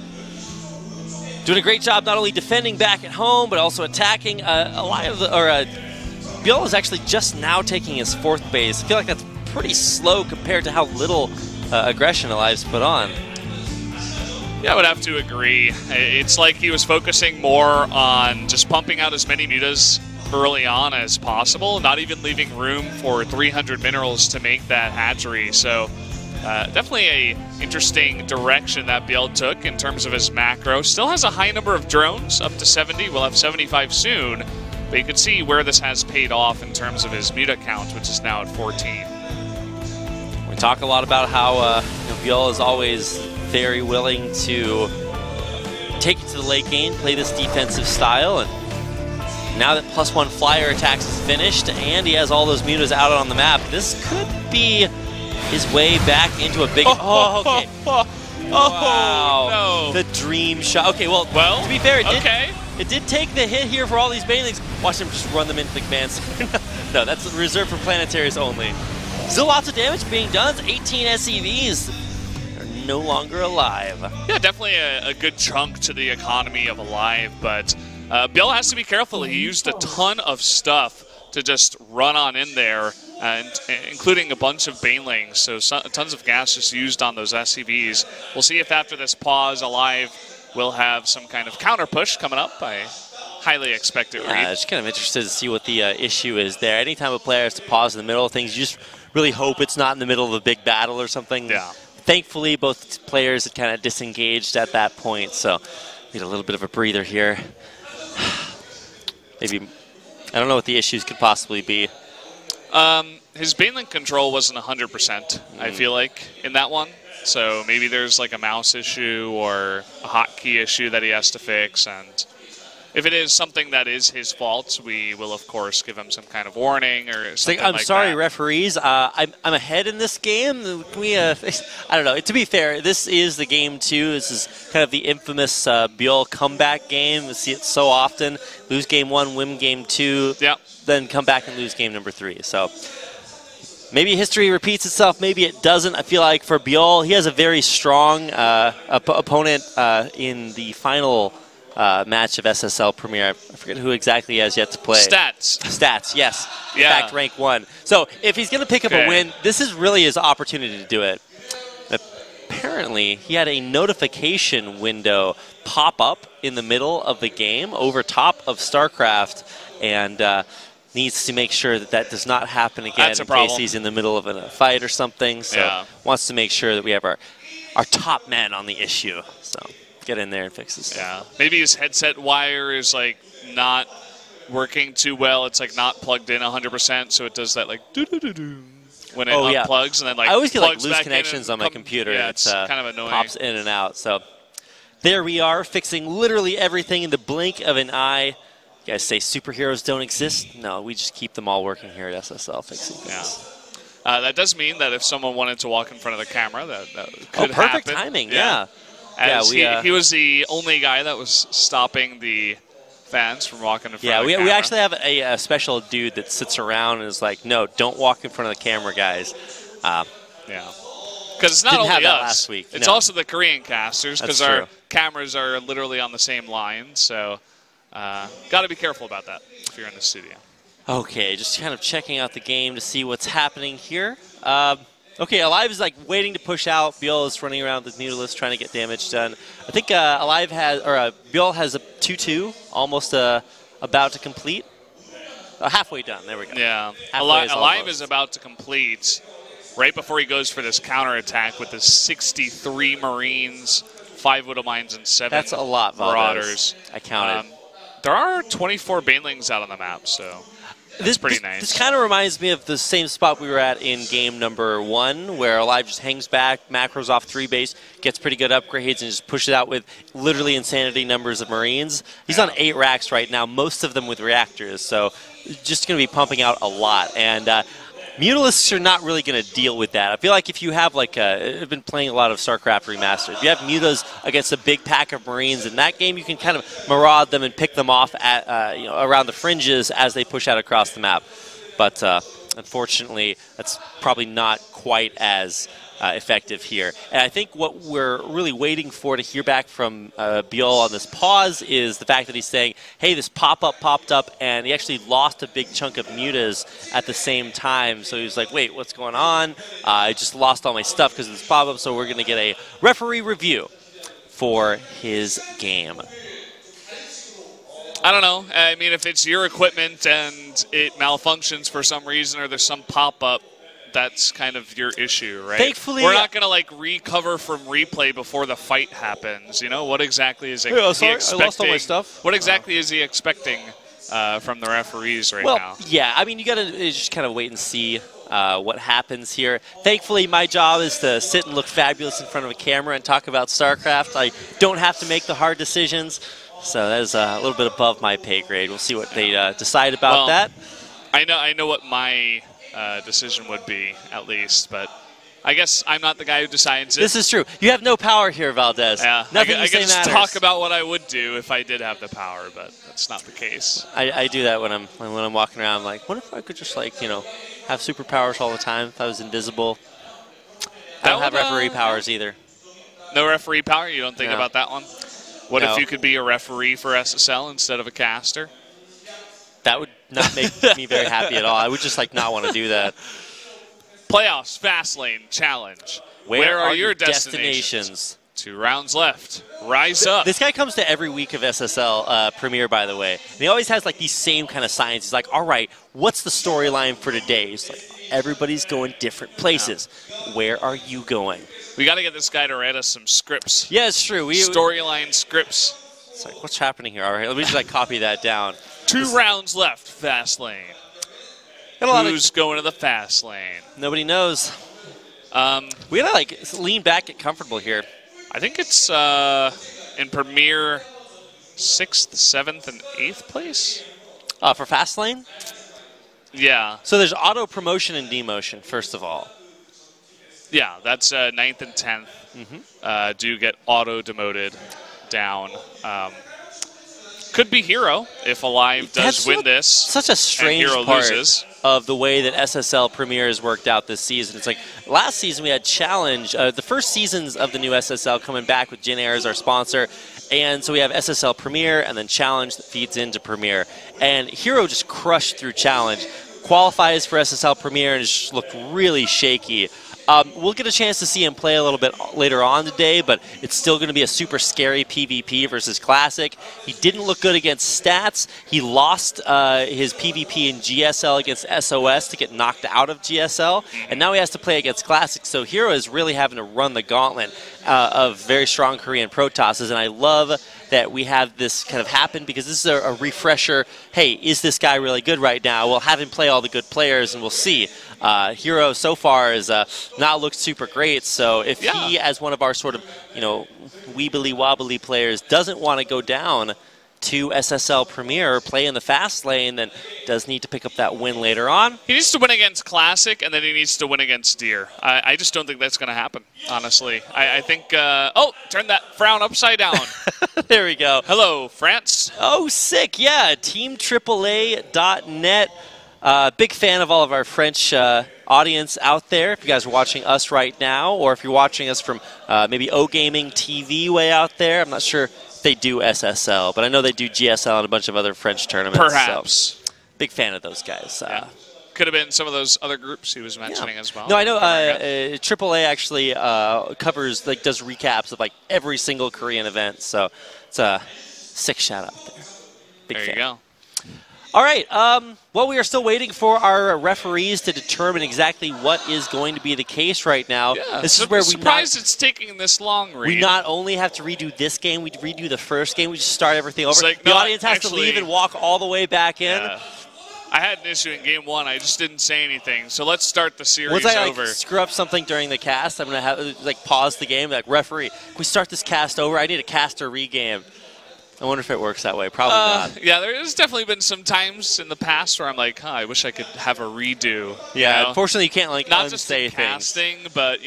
Doing a great job not only defending back at home, but also attacking. ByuL is actually just now taking his 4th base. I feel like that's pretty slow compared to how little aggression aLive's put on. Yeah, I would have to agree. It's like he was focusing more on just pumping out as many mutas early on as possible, not even leaving room for 300 minerals to make that hatchery. So definitely a interesting direction that ByuL took in terms of his macro. Still has a high number of drones, up to 70. We'll have 75 soon. But you can see where this has paid off in terms of his muta count, which is now at 14. We talk a lot about how ByuL is always very willing to take it to the late game, play this defensive style, and now that +1 flyer attacks is finished and he has all those mutas out on the map, this could be his way back into a big... okay. Wow. No. The dream shot. Okay, well, to be fair, it did take the hit here for all these banelings. Watch them just run them into the command center. No, that's reserved for planetaries only. Still lots of damage being done. 18 SCVs are no longer alive. Yeah, definitely a good chunk to the economy of aLive, but ByuL has to be careful. He used a ton of stuff to just run on in there, and including a bunch of banelings, so tons of gas just used on those SCVs. We'll see if after this pause, aLive will have some kind of counter push coming up. I highly expect it. Yeah, just kind of interested to see what the issue is there. Anytime a player has to pause in the middle of things, you just really hope it's not in the middle of a big battle or something. Yeah. Thankfully, both players had kind of disengaged at that point, so we need a little bit of a breather here. Maybe, I don't know what the issues could possibly be. His baneling control wasn't 100%, I feel like, in that one. So maybe there's like a mouse issue or a hotkey issue that he has to fix, and if it is something that is his fault, we will, of course, give him some kind of warning or something like that. I'm sorry, referees. I'm ahead in this game. Can we, I don't know. To be fair, this is the game 2. This is kind of the infamous ByuL comeback game. We see it so often. Lose game 1, win game 2, then come back and lose game number 3. So maybe history repeats itself. Maybe it doesn't. I feel like for ByuL, he has a very strong opponent in the final match of SSL Premier. I forget who exactly he has yet to play. Stats, yes. In fact, rank 1. So if he's going to pick up a win, this is really his opportunity to do it. Apparently, he had a notification window pop up in the middle of the game over top of StarCraft, and needs to make sure that that does not happen again in case he's in the middle of a fight or something. So wants to make sure that we have our top men on the issue. So get in there and fix this. Yeah, maybe his headset wire is like not working too well. It's like not plugged in 100%, so it does that like doo-doo-doo-doo when it unplugs and then like I always get like plugs loose back connections on my computer. Yeah, it's kind of annoying. Pops in and out. So there we are, fixing literally everything in the blink of an eye. You guys say superheroes don't exist? No, we just keep them all working here at SSL fixing things. That does mean that if someone wanted to walk in front of the camera, that could perfect happen. timing, yeah. As he was the only guy that was stopping the fans from walking in front of the camera. We actually have a special dude that sits around and is like, no, don't walk in front of the camera, guys. Yeah. Because it's not only us. Last week. It's also the Korean casters, because our cameras are literally on the same line. So got to be careful about that if you're in the studio. Okay, just kind of checking out the game to see what's happening here. Okay, aLive is like waiting to push out. ByuL is running around with Mutalisk trying to get damage done. I think aLive has, or ByuL has a 2-2, almost about to complete. Halfway done. There we go. Yeah, aLive is about to complete right before he goes for this counterattack with the 63 Marines, 5 Widow Mines, and 7 That's a lot, Marauders. I counted. There are 24 Banelings out on the map, so that's pretty nice. This kind of reminds me of the same spot we were at in game number 1, where aLive just hangs back, macros off 3 base, gets pretty good upgrades, and just pushes out with literally insanity numbers of Marines. He's on 8 racks right now, most of them with reactors, so just going to be pumping out a lot. And Mutalisks are not really going to deal with that. I feel like if you have, like, I've been playing a lot of StarCraft Remastered. If you have Mutas against a big pack of Marines in that game, you can kind of maraud them and pick them off at, around the fringes as they push out across the map. But unfortunately, that's probably not quite as effective here. And I think what we're really waiting for to hear back from ByuL on this pause is the fact that he's saying, hey, this pop-up popped up, and he actually lost a big chunk of mutas at the same time. So he was like, wait, what's going on? I just lost all my stuff because of this pop-up, so we're going to get a referee review for his game. I don't know. I mean, if it's your equipment and it malfunctions for some reason or there's some pop-up, that's kind of your issue, right? Thankfully, we're not going to like recover from replay before the fight happens. You know, what exactly is he expecting? I lost all my stuff. What exactly is he expecting from the referees now? Well, yeah, I mean, you got to just kind of wait and see what happens here. Thankfully, my job is to sit and look fabulous in front of a camera and talk about StarCraft. I don't have to make the hard decisions, so that is a little bit above my pay grade. We'll see what they decide about that. I know what my decision would be, at least, but I guess I'm not the guy who decides it. This is true. You have no power here, Valdez. Yeah, Nothing I to say can just matters. talk about what I would do if I did have the power, but that's not the case. I do that when I'm walking around. I'm like, what if I could just, like, you know, have superpowers all the time? If I was invisible. I don't have referee powers either. No referee power? You don't think about that one? What if you could be a referee for SSL instead of a caster? That would not make me very happy at all. I would just like not want to do that. Playoffs, Fastlane, Challenge. Where are your destinations? 2 rounds left. Rise up. This guy comes to every week of SSL Premier, by the way. And he always has like these same kind of signs. He's like, all right, what's the storyline for today? He's like, everybody's going different places. Yeah. Where are you going? We got to get this guy to write us some scripts. Yeah, it's true. Storyline scripts. It's like, what's happening here? All right, let me just like copy that down. 2 rounds left, Fastlane. Who's going to the fast lane? Nobody knows. We gotta like lean back, get comfortable here. I think it's in Premier 6th, 7th, and 8th place. For fast lane? Yeah. So there's auto promotion and demotion, first of all. Yeah, that's 9th and 10th. Mm-hmm. Do get auto demoted down. Could be Hero if aLive does win this. Such a strange part of the way that SSL Premier has worked out this season. It's like last season we had Challenge, the first seasons of the new SSL coming back with Jin Air as our sponsor. And so we have SSL Premier and then Challenge that feeds into Premier. And Hero just crushed through Challenge, qualifies for SSL Premier, and just looked really shaky. We'll get a chance to see him play a little bit later on today, but it's still going to be a super scary PvP versus Classic. He didn't look good against Stats. He lost his PvP in GSL against SOS to get knocked out of GSL, and now he has to play against Classic. So Hero is really having to run the gauntlet of very strong Korean Protosses, and I love that we have this kind of happen because this is a refresher. Hey, is this guy really good right now? We'll have him play all the good players, and we'll see. Hero so far has not looked super great, so if he, as one of our sort of, weebly wobbly players, doesn't want to go down, to SSL Premier, play in the fast lane, then does need to pick up that win later on. He needs to win against Classic, and then he needs to win against Deer. I just don't think that's going to happen, honestly. I think, oh, turn that frown upside down. There we go. Hello, France. Oh, sick. Yeah, TeamAAA.net. Big fan of all of our French audience out there. If you guys are watching us right now, or if you're watching us from maybe O Gaming TV way out there, I'm not sure if they do SSL, but I know they do GSL and a bunch of other French tournaments. Perhaps. So, big fan of those guys. Yeah. Could have been some of those other groups he was mentioning as well. No, I know AAA actually covers, like, does recaps of like every single Korean event. So it's a sick shout out there. Big fan. There you go. All right. Well, we are still waiting for our referees to determine exactly what is going to be the case right now. Yeah, this is where we surprised it's taking this long, Reed. We not only have to redo this game, we redo the first game. We just start everything over. Like, the no, audience has actually, to leave and walk all the way back in. Yeah. I had an issue in game 1. I just didn't say anything. So let's start the series Once I over. screw up something during the cast, I'm gonna have pause the game. Like, referee, can we start this cast over? I need a cast or regame. I wonder if it works that way. Probably not. Yeah, there's definitely been some times in the past where I'm like, huh, I wish I could have a redo. Yeah, you know? Unfortunately, you can't not just in things. casting, but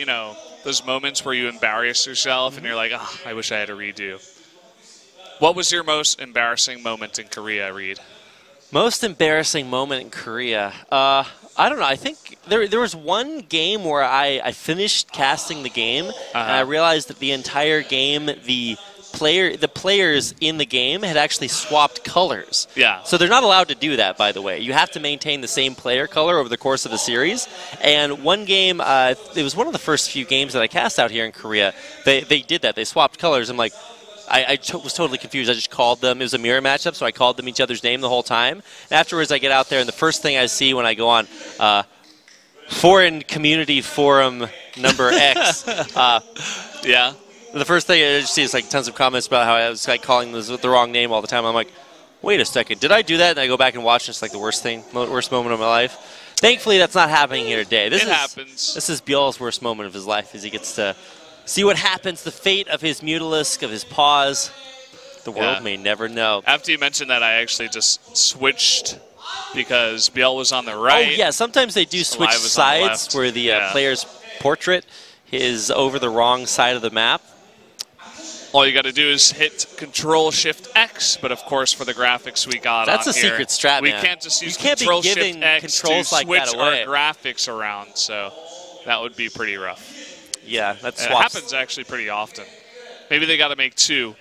those moments where you embarrass yourself and you're like, oh, I wish I had a redo. What was your most embarrassing moment in Korea, Reed? Most embarrassing moment in Korea. I don't know. I think there was one game where I finished casting the game, and I realized that the entire game, the players in the game had actually swapped colors. Yeah. So they're not allowed to do that, by the way. You have to maintain the same player color over the course of the series. And one game, it was one of the first few games that I cast out here in Korea. They did that. They swapped colors. I'm like, I was totally confused. I just called them. It was a mirror matchup, so I called them each other's name the whole time. And afterwards, I get out there, and the first thing I see when I go on Foreign Community Forum number X. Yeah. The first thing I just see is like tons of comments about how I was like calling this with the wrong name all the time. I'm like, wait a second, did I do that? And I go back and watch. It's like the worst moment of my life. Thankfully, that's not happening here today. It happens. This is ByuL's worst moment of his life, as he gets to see what happens, the fate of his Mutalisk, of his paws. The world may never know. After you mentioned that, I actually just switched because ByuL was on the right. Oh, yeah. Sometimes they do switch sides where the player's portrait is over the wrong side of the map. All you got to do is hit Control-Shift-X, but of course for the graphics we got That's on a secret strat, we man. can't just use you can't Control-Shift-X to like switch that our away. graphics around, so that would be pretty rough. Yeah, that it happens actually pretty often. Maybe they got to make 2.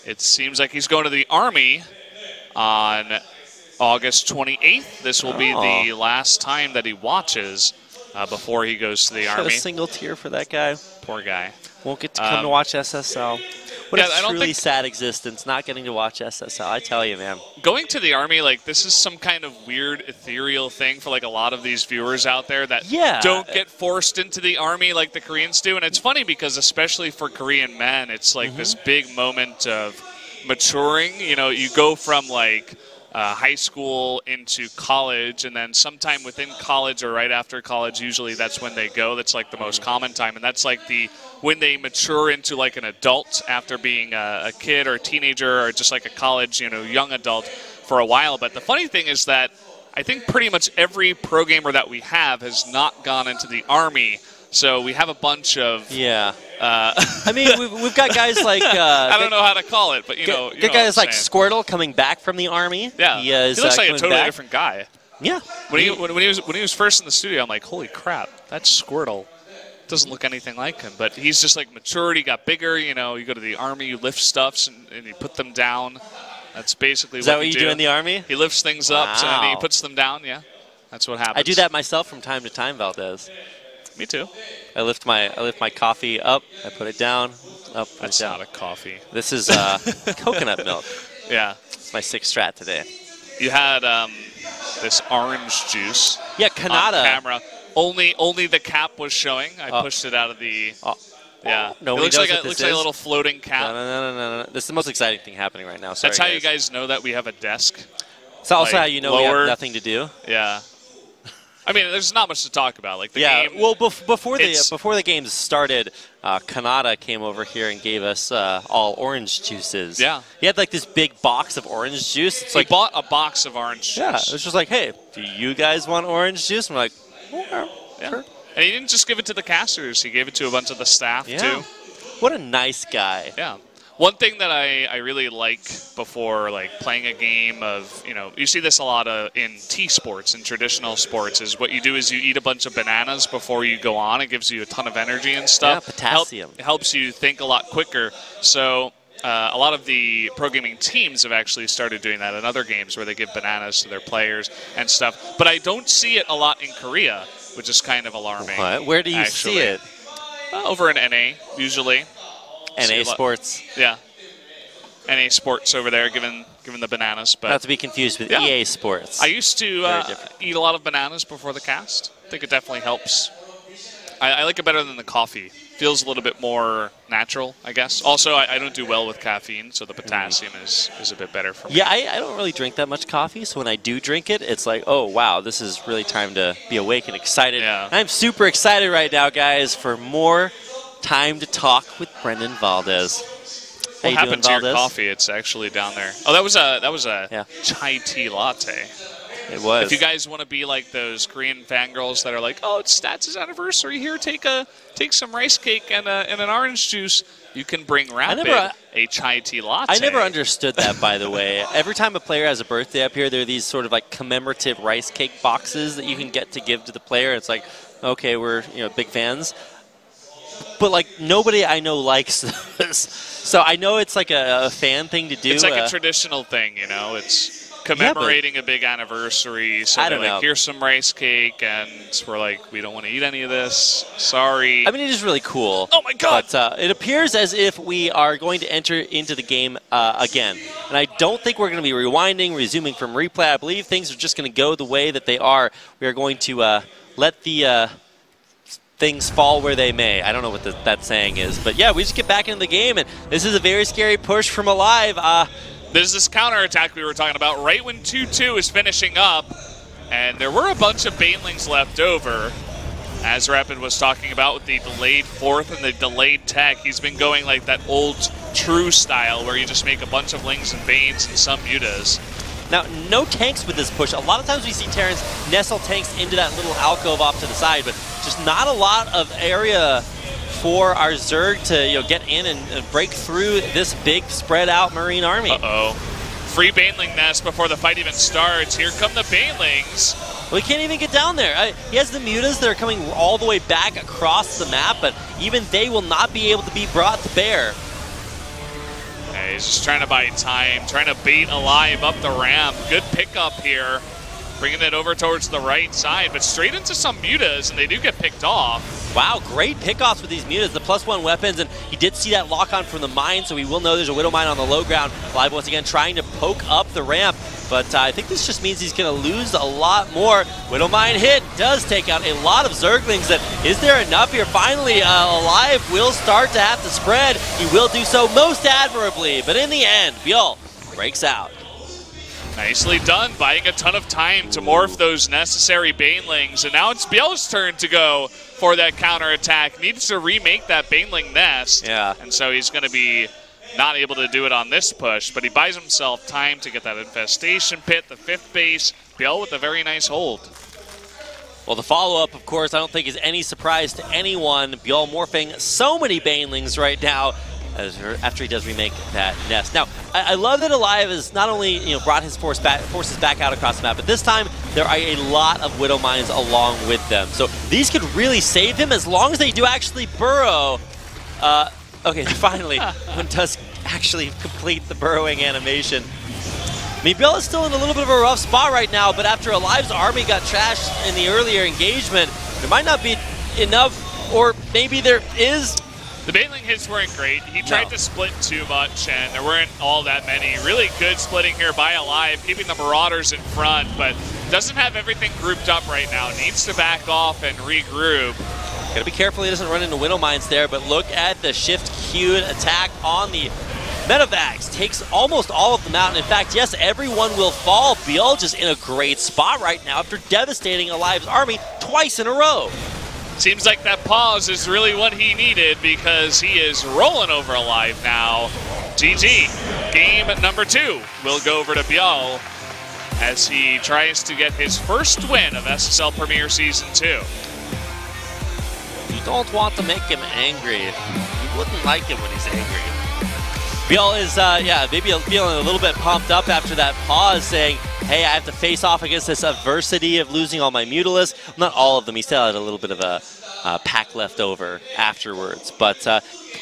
It seems like he's going to the Army on August 28th. This will be the last time that he watches before he goes to the Army. A single tear for that guy. Poor guy. Won't get to come to watch SSL. What a truly sad existence, not getting to watch SSL. I tell you, man. Going to the Army, like, this is some kind of weird, ethereal thing for, like, a lot of these viewers out there that don't get forced into the Army like the Koreans do. And it's funny because, especially for Korean men, it's, like, this big moment of maturing. You know, you go from, like, high school into college, and then sometime within college or right after college, usually that's when they go. That's like the most common time, and that's like when they mature into like an adult after being a kid or a teenager or just like a college, young adult for a while. But the funny thing is that I think pretty much every pro gamer that we have has not gone into the Army. So we have a bunch of I mean, we've got guys like I don't know how to call it, but you know guys like Squirtle coming back from the Army. Yeah, he looks like a totally different guy. Yeah, when he was first in the studio, I'm like, holy crap, that's Squirtle. Doesn't look anything like him, but he's just like matured. He got bigger. You go to the Army, you lift stuffs and you put them down. That's basically what you do in the Army. He lifts things up and he puts them down. Yeah, that's what happens. I do that myself from time to time, Valdez. Me too. I lift my coffee up. I put it down. Up. That's not a coffee. This is coconut milk. Yeah. It's my 6th strat today. You had this orange juice. Yeah, Kanata. On camera. Only the cap was showing. I pushed it out of the. Yeah. No, it looks like a little floating cap. No. This is the most exciting thing happening right now. Sorry, That's how you guys know that we have a desk. It's also how you know we have nothing to do. Yeah. I mean, there's not much to talk about. Like the yeah, game. Well, before the games started, Kanata came over here and gave us all orange juices. Yeah. He had like this big box of orange juice. It's he like bought a box of orange juice. Yeah, it was just like, hey, do you guys want orange juice? I'm like, yeah. Sure. And he didn't just give it to the casters. He gave it to a bunch of the staff, too. What a nice guy. Yeah. One thing that I really like before like playing a game of, you see this a lot in T-sports, in traditional sports, is what you do is you eat a bunch of bananas before you go on. It gives you a ton of energy and stuff. Yeah, potassium. Helps you think a lot quicker. So a lot of the pro gaming teams have actually started doing that in other games where they give bananas to their players and stuff. But I don't see it a lot in Korea, which is kind of alarming. What? Where do you see it? Over in NA, usually. NA Sports. Yeah. NA Sports over there, given the bananas. But not to be confused with EA Sports. I used to eat a lot of bananas before the cast. I think it definitely helps. I like it better than the coffee. Feels a little bit more natural, I guess. Also, I don't do well with caffeine, so the potassium is a bit better for me. Yeah, I don't really drink that much coffee, so when I do drink it, it's like, oh, wow, this is really time to be awake and excited. Yeah. I'm super excited right now, guys, for more time to talk with Brendan Valdez. What happened to your coffee? It's actually down there. Oh, that was a chai tea latte. It was. If you guys want to be like those Korean fangirls that are like, oh, it's Stats' anniversary here, take some rice cake and an orange juice, you can bring Rapid a chai tea latte. I never understood that, by the way. Every time a player has a birthday up here, there are these sort of like commemorative rice cake boxes that you can get to give to the player. It's like, okay, we're big fans. But, like, nobody I know likes this. So I know it's like a fan thing to do. It's like a traditional thing, It's commemorating a big anniversary. So I don't know. Here's some rice cake, and we're like, we don't want to eat any of this. Sorry. I mean, it is really cool. Oh, my God. But it appears as if we are going to enter into the game again. And I don't think we're going to be rewinding, resuming from replay. I believe things are just going to go the way that they are. We are going to let the... things fall where they may. I don't know what that saying is. But yeah, we just get back into the game, and this is a very scary push from aLive. There's this counterattack we were talking about right when 2-2 is finishing up, and there were a bunch of Banelings left over. As Rapid was talking about with the delayed fourth and the delayed tech, he's been going like that old true style where you just make a bunch of Lings and Banes and some Mutas. Now, no tanks with this push. A lot of times we see Terrans nestle tanks into that little alcove off to the side, but just not a lot of area for our Zerg to get in and break through this big spread out Marine army. Uh-oh. Free Baneling nest before the fight even starts. Here come the Banelings. Well, he can't even get down there. He has the Mutas that are coming all the way back across the map, but even they will not be able to be brought to bear. He's just trying to buy time, trying to bait aLive up the ramp. Good pickup here, bringing it over towards the right side, but straight into some Mutas, and they do get picked off. Wow, great pickoffs with these Mutas, the +1 weapons, and he did see that lock-on from the mine, so we will know there's a Widow Mine on the low ground. aLive once again trying to poke up the ramp, but I think this just means he's going to lose a lot more. Widow Mine hit, does take out a lot of Zerglings, and is there enough here? Finally, aLive will start to have to spread. He will do so most admirably, but in the end, ByuL breaks out. Nicely done, buying a ton of time to morph those necessary Banelings, and now it's ByuL's turn to go for that counterattack. Needs to remake that Baneling nest, and so he's going to be not able to do it on this push, but he buys himself time to get that infestation pit, the 5th base. ByuL with a very nice hold. Well, the follow-up, of course, I don't think is any surprise to anyone. ByuL morphing so many Banelings right now after he does remake that nest. Now, I love that aLive has not only brought his forces back out across the map, but this time there are a lot of Widow Mines along with them. So these could really save him as long as they do actually burrow. Okay, finally, one does actually complete the burrowing animation. I mean, ByuL is still in a little bit of a rough spot right now, but after aLive's army got trashed in the earlier engagement, there might not be enough, or maybe there is. The Baneling hits weren't great. He tried to split too much, and there weren't all that many. Really good splitting here by aLive, keeping the Marauders in front, but doesn't have everything grouped up right now. Needs to back off and regroup. Gotta be careful he doesn't run into Widow Mines there, but look at the shift queued attack on the Medevacs takes almost all of them out, and in fact, yes, everyone will fall. ByuL just in a great spot right now after devastating aLive's army twice in a row. Seems like that pause is really what he needed because he is rolling over aLive now. GG. Game number 2 will go over to ByuL as he tries to get his first win of SSL Premier Season 2. You don't want to make him angry. You wouldn't like him when he's angry. ByuL is, maybe feeling a little bit pumped up after that pause, saying, hey, I have to face off against this adversity of losing all my Mutalisks. Not all of them. He still had a little bit of a pack left over afterwards. But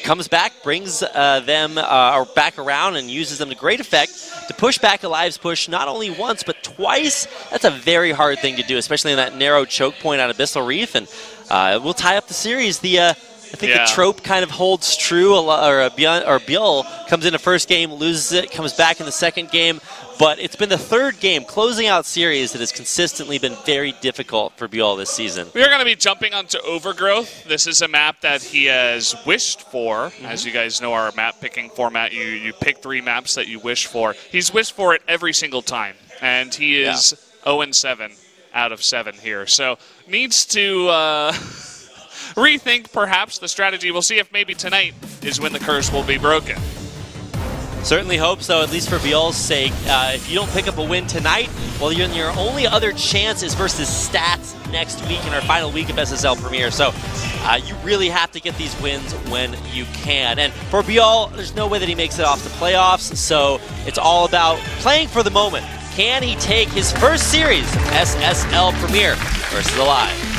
comes back, brings them back around, and uses them to great effect to push back aLive's push not only once, but twice. That's a very hard thing to do, especially in that narrow choke point on Abyssal Reef. And we'll tie up the series. I think the trope kind of holds true. ByuL comes in the first game, loses it, comes back in the second game. But it's been the third game, closing out series, that has consistently been very difficult for ByuL this season. We are going to be jumping onto Overgrowth. This is a map that he has wished for. As you guys know, our map picking format, you pick 3 maps that you wish for. He's wished for it every single time. And he is 0-7 out of 7 here. So needs to rethink perhaps the strategy. We'll see if maybe tonight is when the curse will be broken. Certainly hope so, at least for ByuL's sake. If you don't pick up a win tonight, well, your only other chance is versus Stats next week in our final week of SSL Premier. So you really have to get these wins when you can. And for ByuL, there's no way that he makes it off the playoffs, so it's all about playing for the moment. Can he take his first series of SSL Premier versus aLive?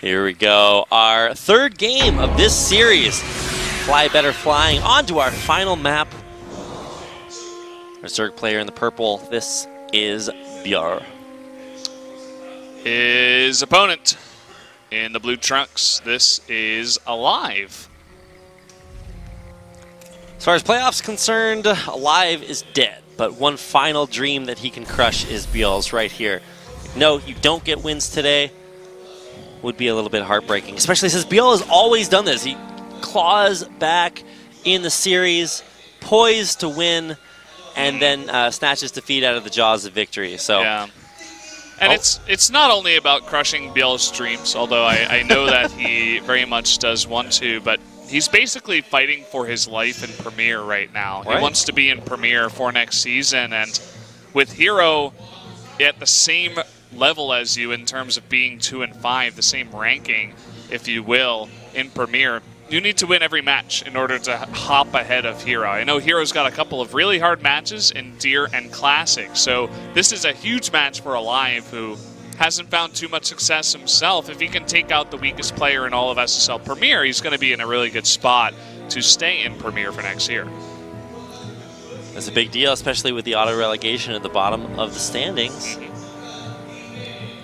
Here we go, our third game of this series. Fly Better Flying onto our final map. Our Zerg player in the purple, this is ByuL. His opponent in the blue trunks, this is aLive. As far as playoffs concerned, aLive is dead, but one final dream that he can crush is ByuL's right here. No, you don't get wins today. Would be a little bit heartbreaking, especially since ByuL has always done this. He claws back in the series, poised to win, and then snatches defeat out of the jaws of victory. So, yeah. And it's not only about crushing ByuL's streams, although I know that he very much does want to, but he's basically fighting for his life in Premier right now. Right. He wants to be in Premier for next season, and with Hero at the same level as you in terms of being 2 and 5, the same ranking, if you will, in Premier, you need to win every match in order to hop ahead of Hero. I know Hero's got a couple of really hard matches in Deer and Classic, so this is a huge match for aLive, who hasn't found too much success himself. If he can take out the weakest player in all of SSL Premier, he's going to be in a really good spot to stay in Premier for next year. That's a big deal, especially with the auto-relegation at the bottom of the standings.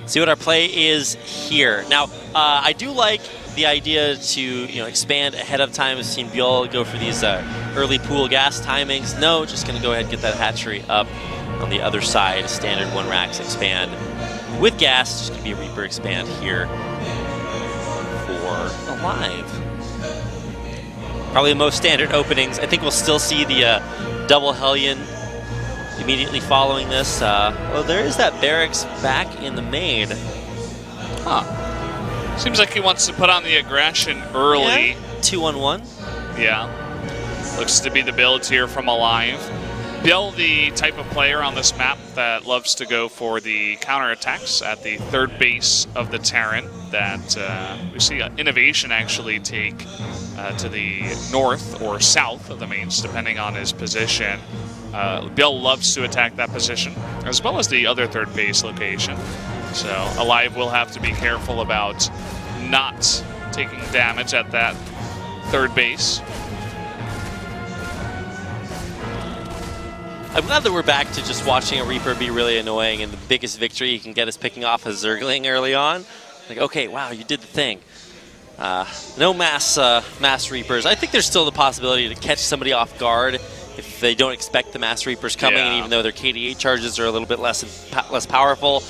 See what our play is here. Now, I do like the idea to expand ahead of time. I've seen ByuL go for these early pool gas timings. No, just going to go ahead and get that hatchery up on the other side. Standard 1 racks expand with gas. Just going to be a Reaper expand here for aLive. Probably the most standard openings. I think we'll still see the double Hellion immediately following this. Well, there is that barracks back in the main. Huh. Seems like he wants to put on the aggression early. Yeah. 2-on-1. Yeah. Looks to be the build here from aLive. ByuL, the type of player on this map that loves to go for the counterattacks at the third base of the Terran that we see Innovation actually take to the north or south of the mains, depending on his position. ByuL loves to attack that position, as well as the other third base location. So aLive will have to be careful about not taking damage at that third base. I'm glad that we're back to just watching a Reaper be really annoying, and the biggest victory you can get is picking off a Zergling early on. Like, okay, wow, you did the thing. No mass Reapers. I think there's still the possibility to catch somebody off guard if they don't expect the mass Reapers coming, and even though their KD8 charges are a little bit less powerful,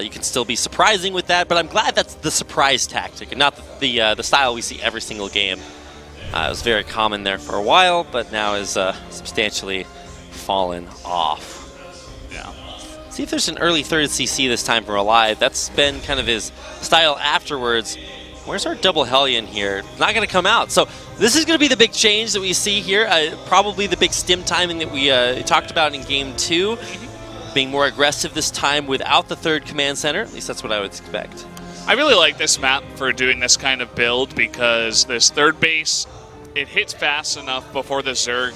you can still be surprising with that. But I'm glad that's the surprise tactic and not the style we see every single game. It was very common there for a while, but now is substantially fallen off. Yeah. See if there's an early third CC this time from aLive. That's been kind of his style afterwards. Where's our double Hellion here? Not going to come out. So this is going to be the big change that we see here. Probably the big stim timing that we talked about in Game 2. Being more aggressive this time without the third command center. At least that's what I would expect. I really like this map for doing this kind of build because this third base, it hits fast enough before the Zerg,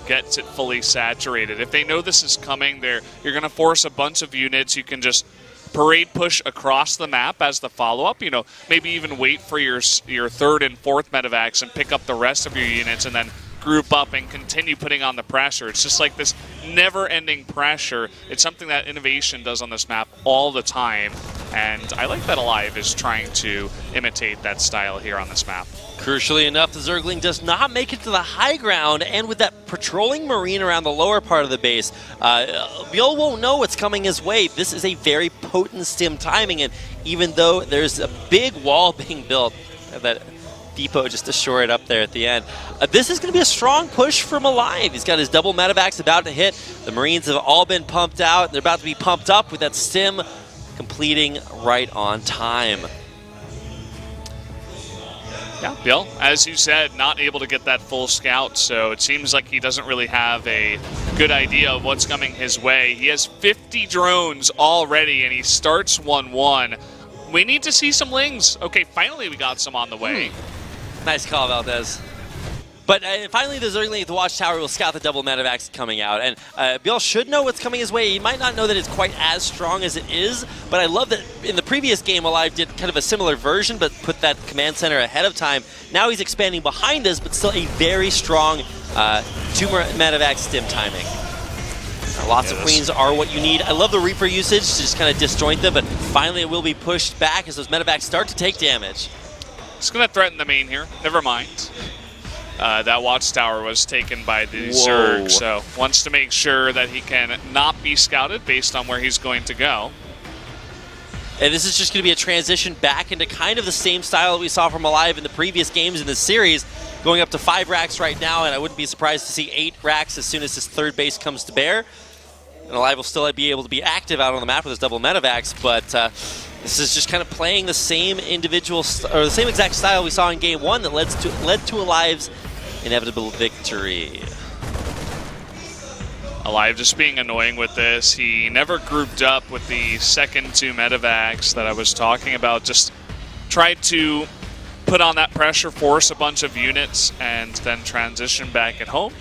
gets it fully saturated. If they know this is coming, you're going to force a bunch of units. You can just parade push across the map as the follow-up. Maybe even wait for your third and fourth medevacs and pick up the rest of your units and then group up and continue putting on the pressure. It's just like this never-ending pressure. It's something that Innovation does on this map all the time, and I like that aLive is trying to imitate that style here on this map. Crucially enough, the Zergling does not make it to the high ground, and with that patrolling Marine around the lower part of the base, ByuL won't know what's coming his way. This is a very potent stim timing, and even though there's a big wall being built, that depot just to shore it up there at the end, this is going to be a strong push from aLive. He's got his double medevacs about to hit. The Marines have all been pumped out. They're about to be pumped up with that stim completing right on time. Yeah, ByuL, as you said, not able to get that full scout, so it seems like he doesn't really have a good idea of what's coming his way. He has 50 drones already, and he starts 1-1. We need to see some lings. Okay, finally we got some on the way. Nice call, Valdez. But finally, the Zergling at the Watchtower will scout the double medevacs coming out. And ByuL should know what's coming his way. He might not know that it's quite as strong as it is, but I love that in the previous game, aLive did kind of a similar version, but put that command center ahead of time. Now he's expanding behind us, but still a very strong 2 medevac stim timing. Lots of queens are what you need. I love the Reaper usage to just kind of disjoint them, but finally it will be pushed back as those medevacs start to take damage. It's going to threaten the main here. Never mind. That Watchtower was taken by the Zerg, so wants to make sure that he can not be scouted based on where he's going to go. And this is just going to be a transition back into kind of the same style that we saw from aLive in the previous games in this series, going up to 5 racks right now, and I wouldn't be surprised to see 8 racks as soon as his third base comes to bear. And aLive will still be able to be active out on the map with his double medevacs, but this is just kind of playing the same the same exact style we saw in Game 1 that led to aLive's inevitable victory. aLive just being annoying with this. He never grouped up with the second 2 medevacs that I was talking about. Just tried to put on that pressure, force a bunch of units, and then transition back at home.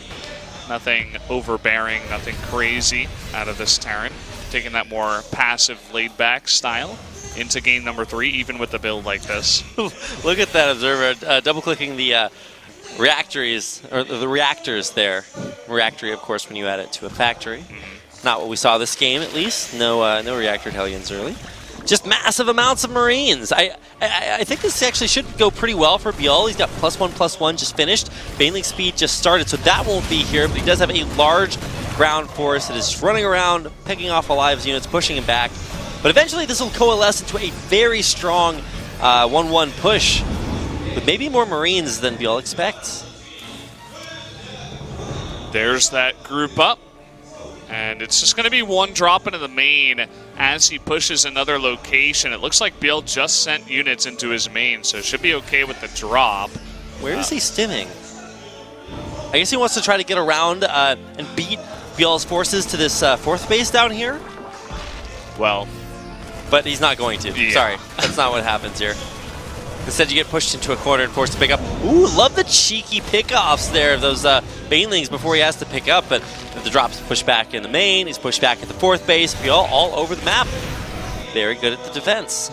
Nothing overbearing, nothing crazy out of this Terran. Taking that more passive, laid-back style into game number 3, even with a build like this. Look at that observer, double-clicking the reactors there. Reactory, of course, when you add it to a factory. Not what we saw this game, at least. No reactored Hellions early. Just massive amounts of Marines. I think this actually should go pretty well for ByuL. He's got +1/+1 just finished. Baneling speed just started, so that won't be here. But he does have a large ground force that is running around, picking off aLive's units, pushing him back. But eventually this will coalesce into a very strong 1-1 push, with maybe more Marines than ByuL expects. There's that group up. And it's just going to be one drop into the main as he pushes another location. It looks like ByuL just sent units into his main, so should be okay with the drop. Where is he stimming? I guess he wants to try to get around and beat ByuL's forces to this 4th base down here. Well, but he's not going to. Yeah. Sorry, that's not what happens here. Instead, you get pushed into a corner and forced to pick up. Ooh, love the cheeky pickoffs there of those Banelings before he has to pick up. But the drop's pushed back in the main. He's pushed back at the 4th base. ByuL all over the map. Very good at the defense.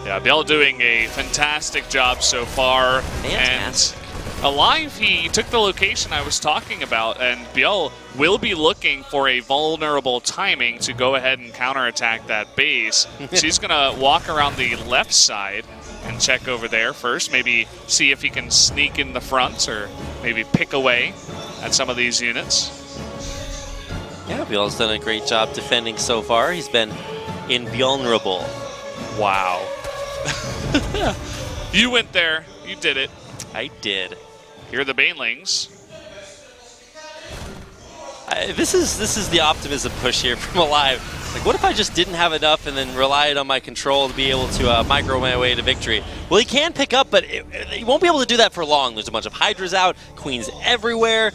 Yeah, ByuL doing a fantastic job so far. Fantastic. And aLive, he took the location I was talking about, and ByuL will be looking for a vulnerable timing to go ahead and counterattack that base. She's going to walk around the left side and check over there first, maybe see if he can sneak in the front or maybe pick away at some of these units. Yeah, ByuL's done a great job defending so far. He's been invulnerable. Wow. You went there. You did it. I did. Here are the banelings. This is the optimism push here from aLive. Like, what if I just didn't have enough and then relied on my control to be able to micro my way to victory? Well, he can pick up, but he won't be able to do that for long. There's a bunch of Hydras out, Queens everywhere.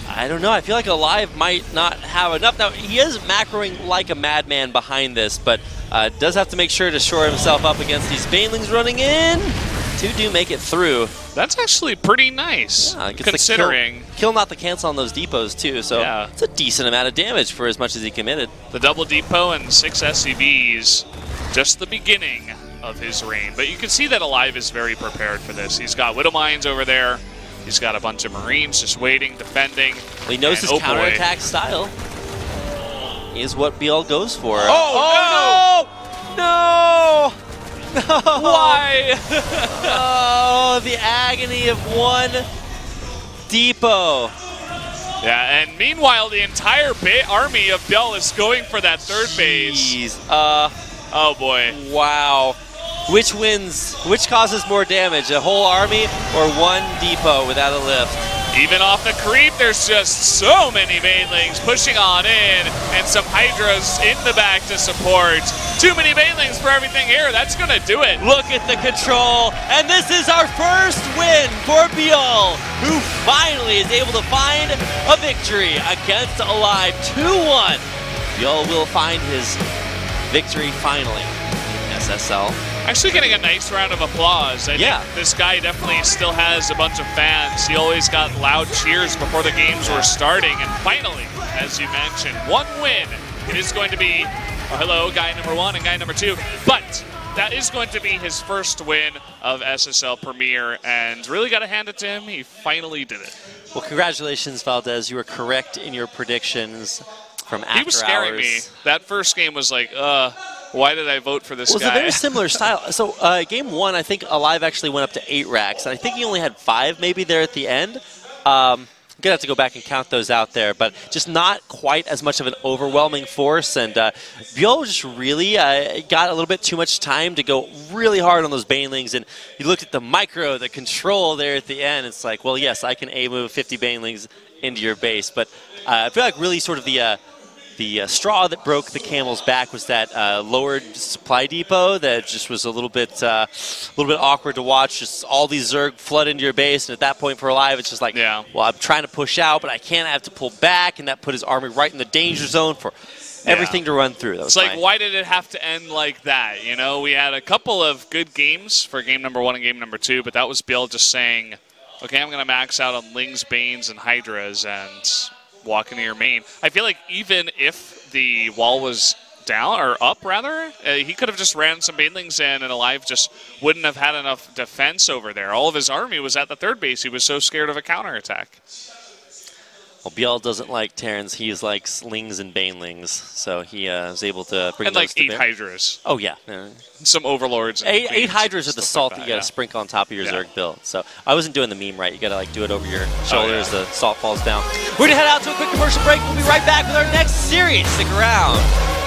I don't know. I feel like aLive might not have enough. Now, he is macroing like a madman behind this, but does have to make sure to shore himself up against these banelings running in. Two do make it through. That's actually pretty nice, considering. Kill not the cancel on those depots, too, so yeah. It's a decent amount of damage for as much as he committed. The double depot and 6 SCVs, just the beginning of his reign. But you can see that aLive is very prepared for this. He's got Widow Mines over there. He's got a bunch of Marines just waiting, defending. Well, he knows his counterattack style is what ByuL goes for. Oh, no! No! Why? Oh, the agony of one depot. Yeah, and meanwhile, the entire army of ByuL is going for that third base. Oh boy. Wow. Which wins? Which causes more damage, a whole army or one depot without a lift? Even off the creep, there's just so many banelings pushing on in, and some Hydras in the back to support. Too many banelings for everything here. That's going to do it. Look at the control, and this is our first win for ByuL, who finally is able to find a victory against aLive 2-1. ByuL will find his victory finally in SSL. Actually getting a nice round of applause. I think this guy definitely still has a bunch of fans. He always got loud cheers before the games were starting. And finally, as you mentioned, one win. It is going to be, hello, guy number 1 and guy number 2. But that is going to be his first win of SSL Premier. And really got to hand it to him. He finally did it. Well, congratulations, Valdez. You were correct in your predictions from after hours. He was scaring me. That first game was like, why did I vote for this guy? It was a very similar style. So game 1, I think aLive actually went up to 8 racks. And I think he only had 5 maybe there at the end. I'm going to have to go back and count those out there. But just not quite as much of an overwhelming force. And ByuL just really got a little bit too much time to go really hard on those banelings. And you looked at the micro, the control there at the end. It's like, well, yes, I can A-move 50 banelings into your base. But I feel like really sort of the straw that broke the camel's back was that lowered supply depot that just was a little bit awkward to watch. Just all these Zerg flood into your base, and at that point for aLive, it's just like, well, I'm trying to push out, but I can't. I have to pull back, and that put his army right in the danger zone for everything to run through. That was like, why did it have to end like that? You know, we had a couple of good games for game number 1 and game number 2, but that was ByuL just saying, okay, I'm going to max out on Lings, Banes, and Hydras, and walk into your main. I feel like even if the wall was down, or up rather, he could have just ran some banelings in and aLive just wouldn't have had enough defense over there. All of his army was at the third base. He was so scared of a counterattack. Well, ByuL doesn't like Terrans. He likes slings and banelings, so he was able to bring those to bear. 8 Hydras. Oh, yeah. Some Overlords. 8 Hydras are the salt that you got to sprinkle on top of your Zerg build. So I wasn't doing the meme right. You got to like do it over your shoulders. The salt falls down. We're going to head out to a quick commercial break. We'll be right back with our next series. Stick around.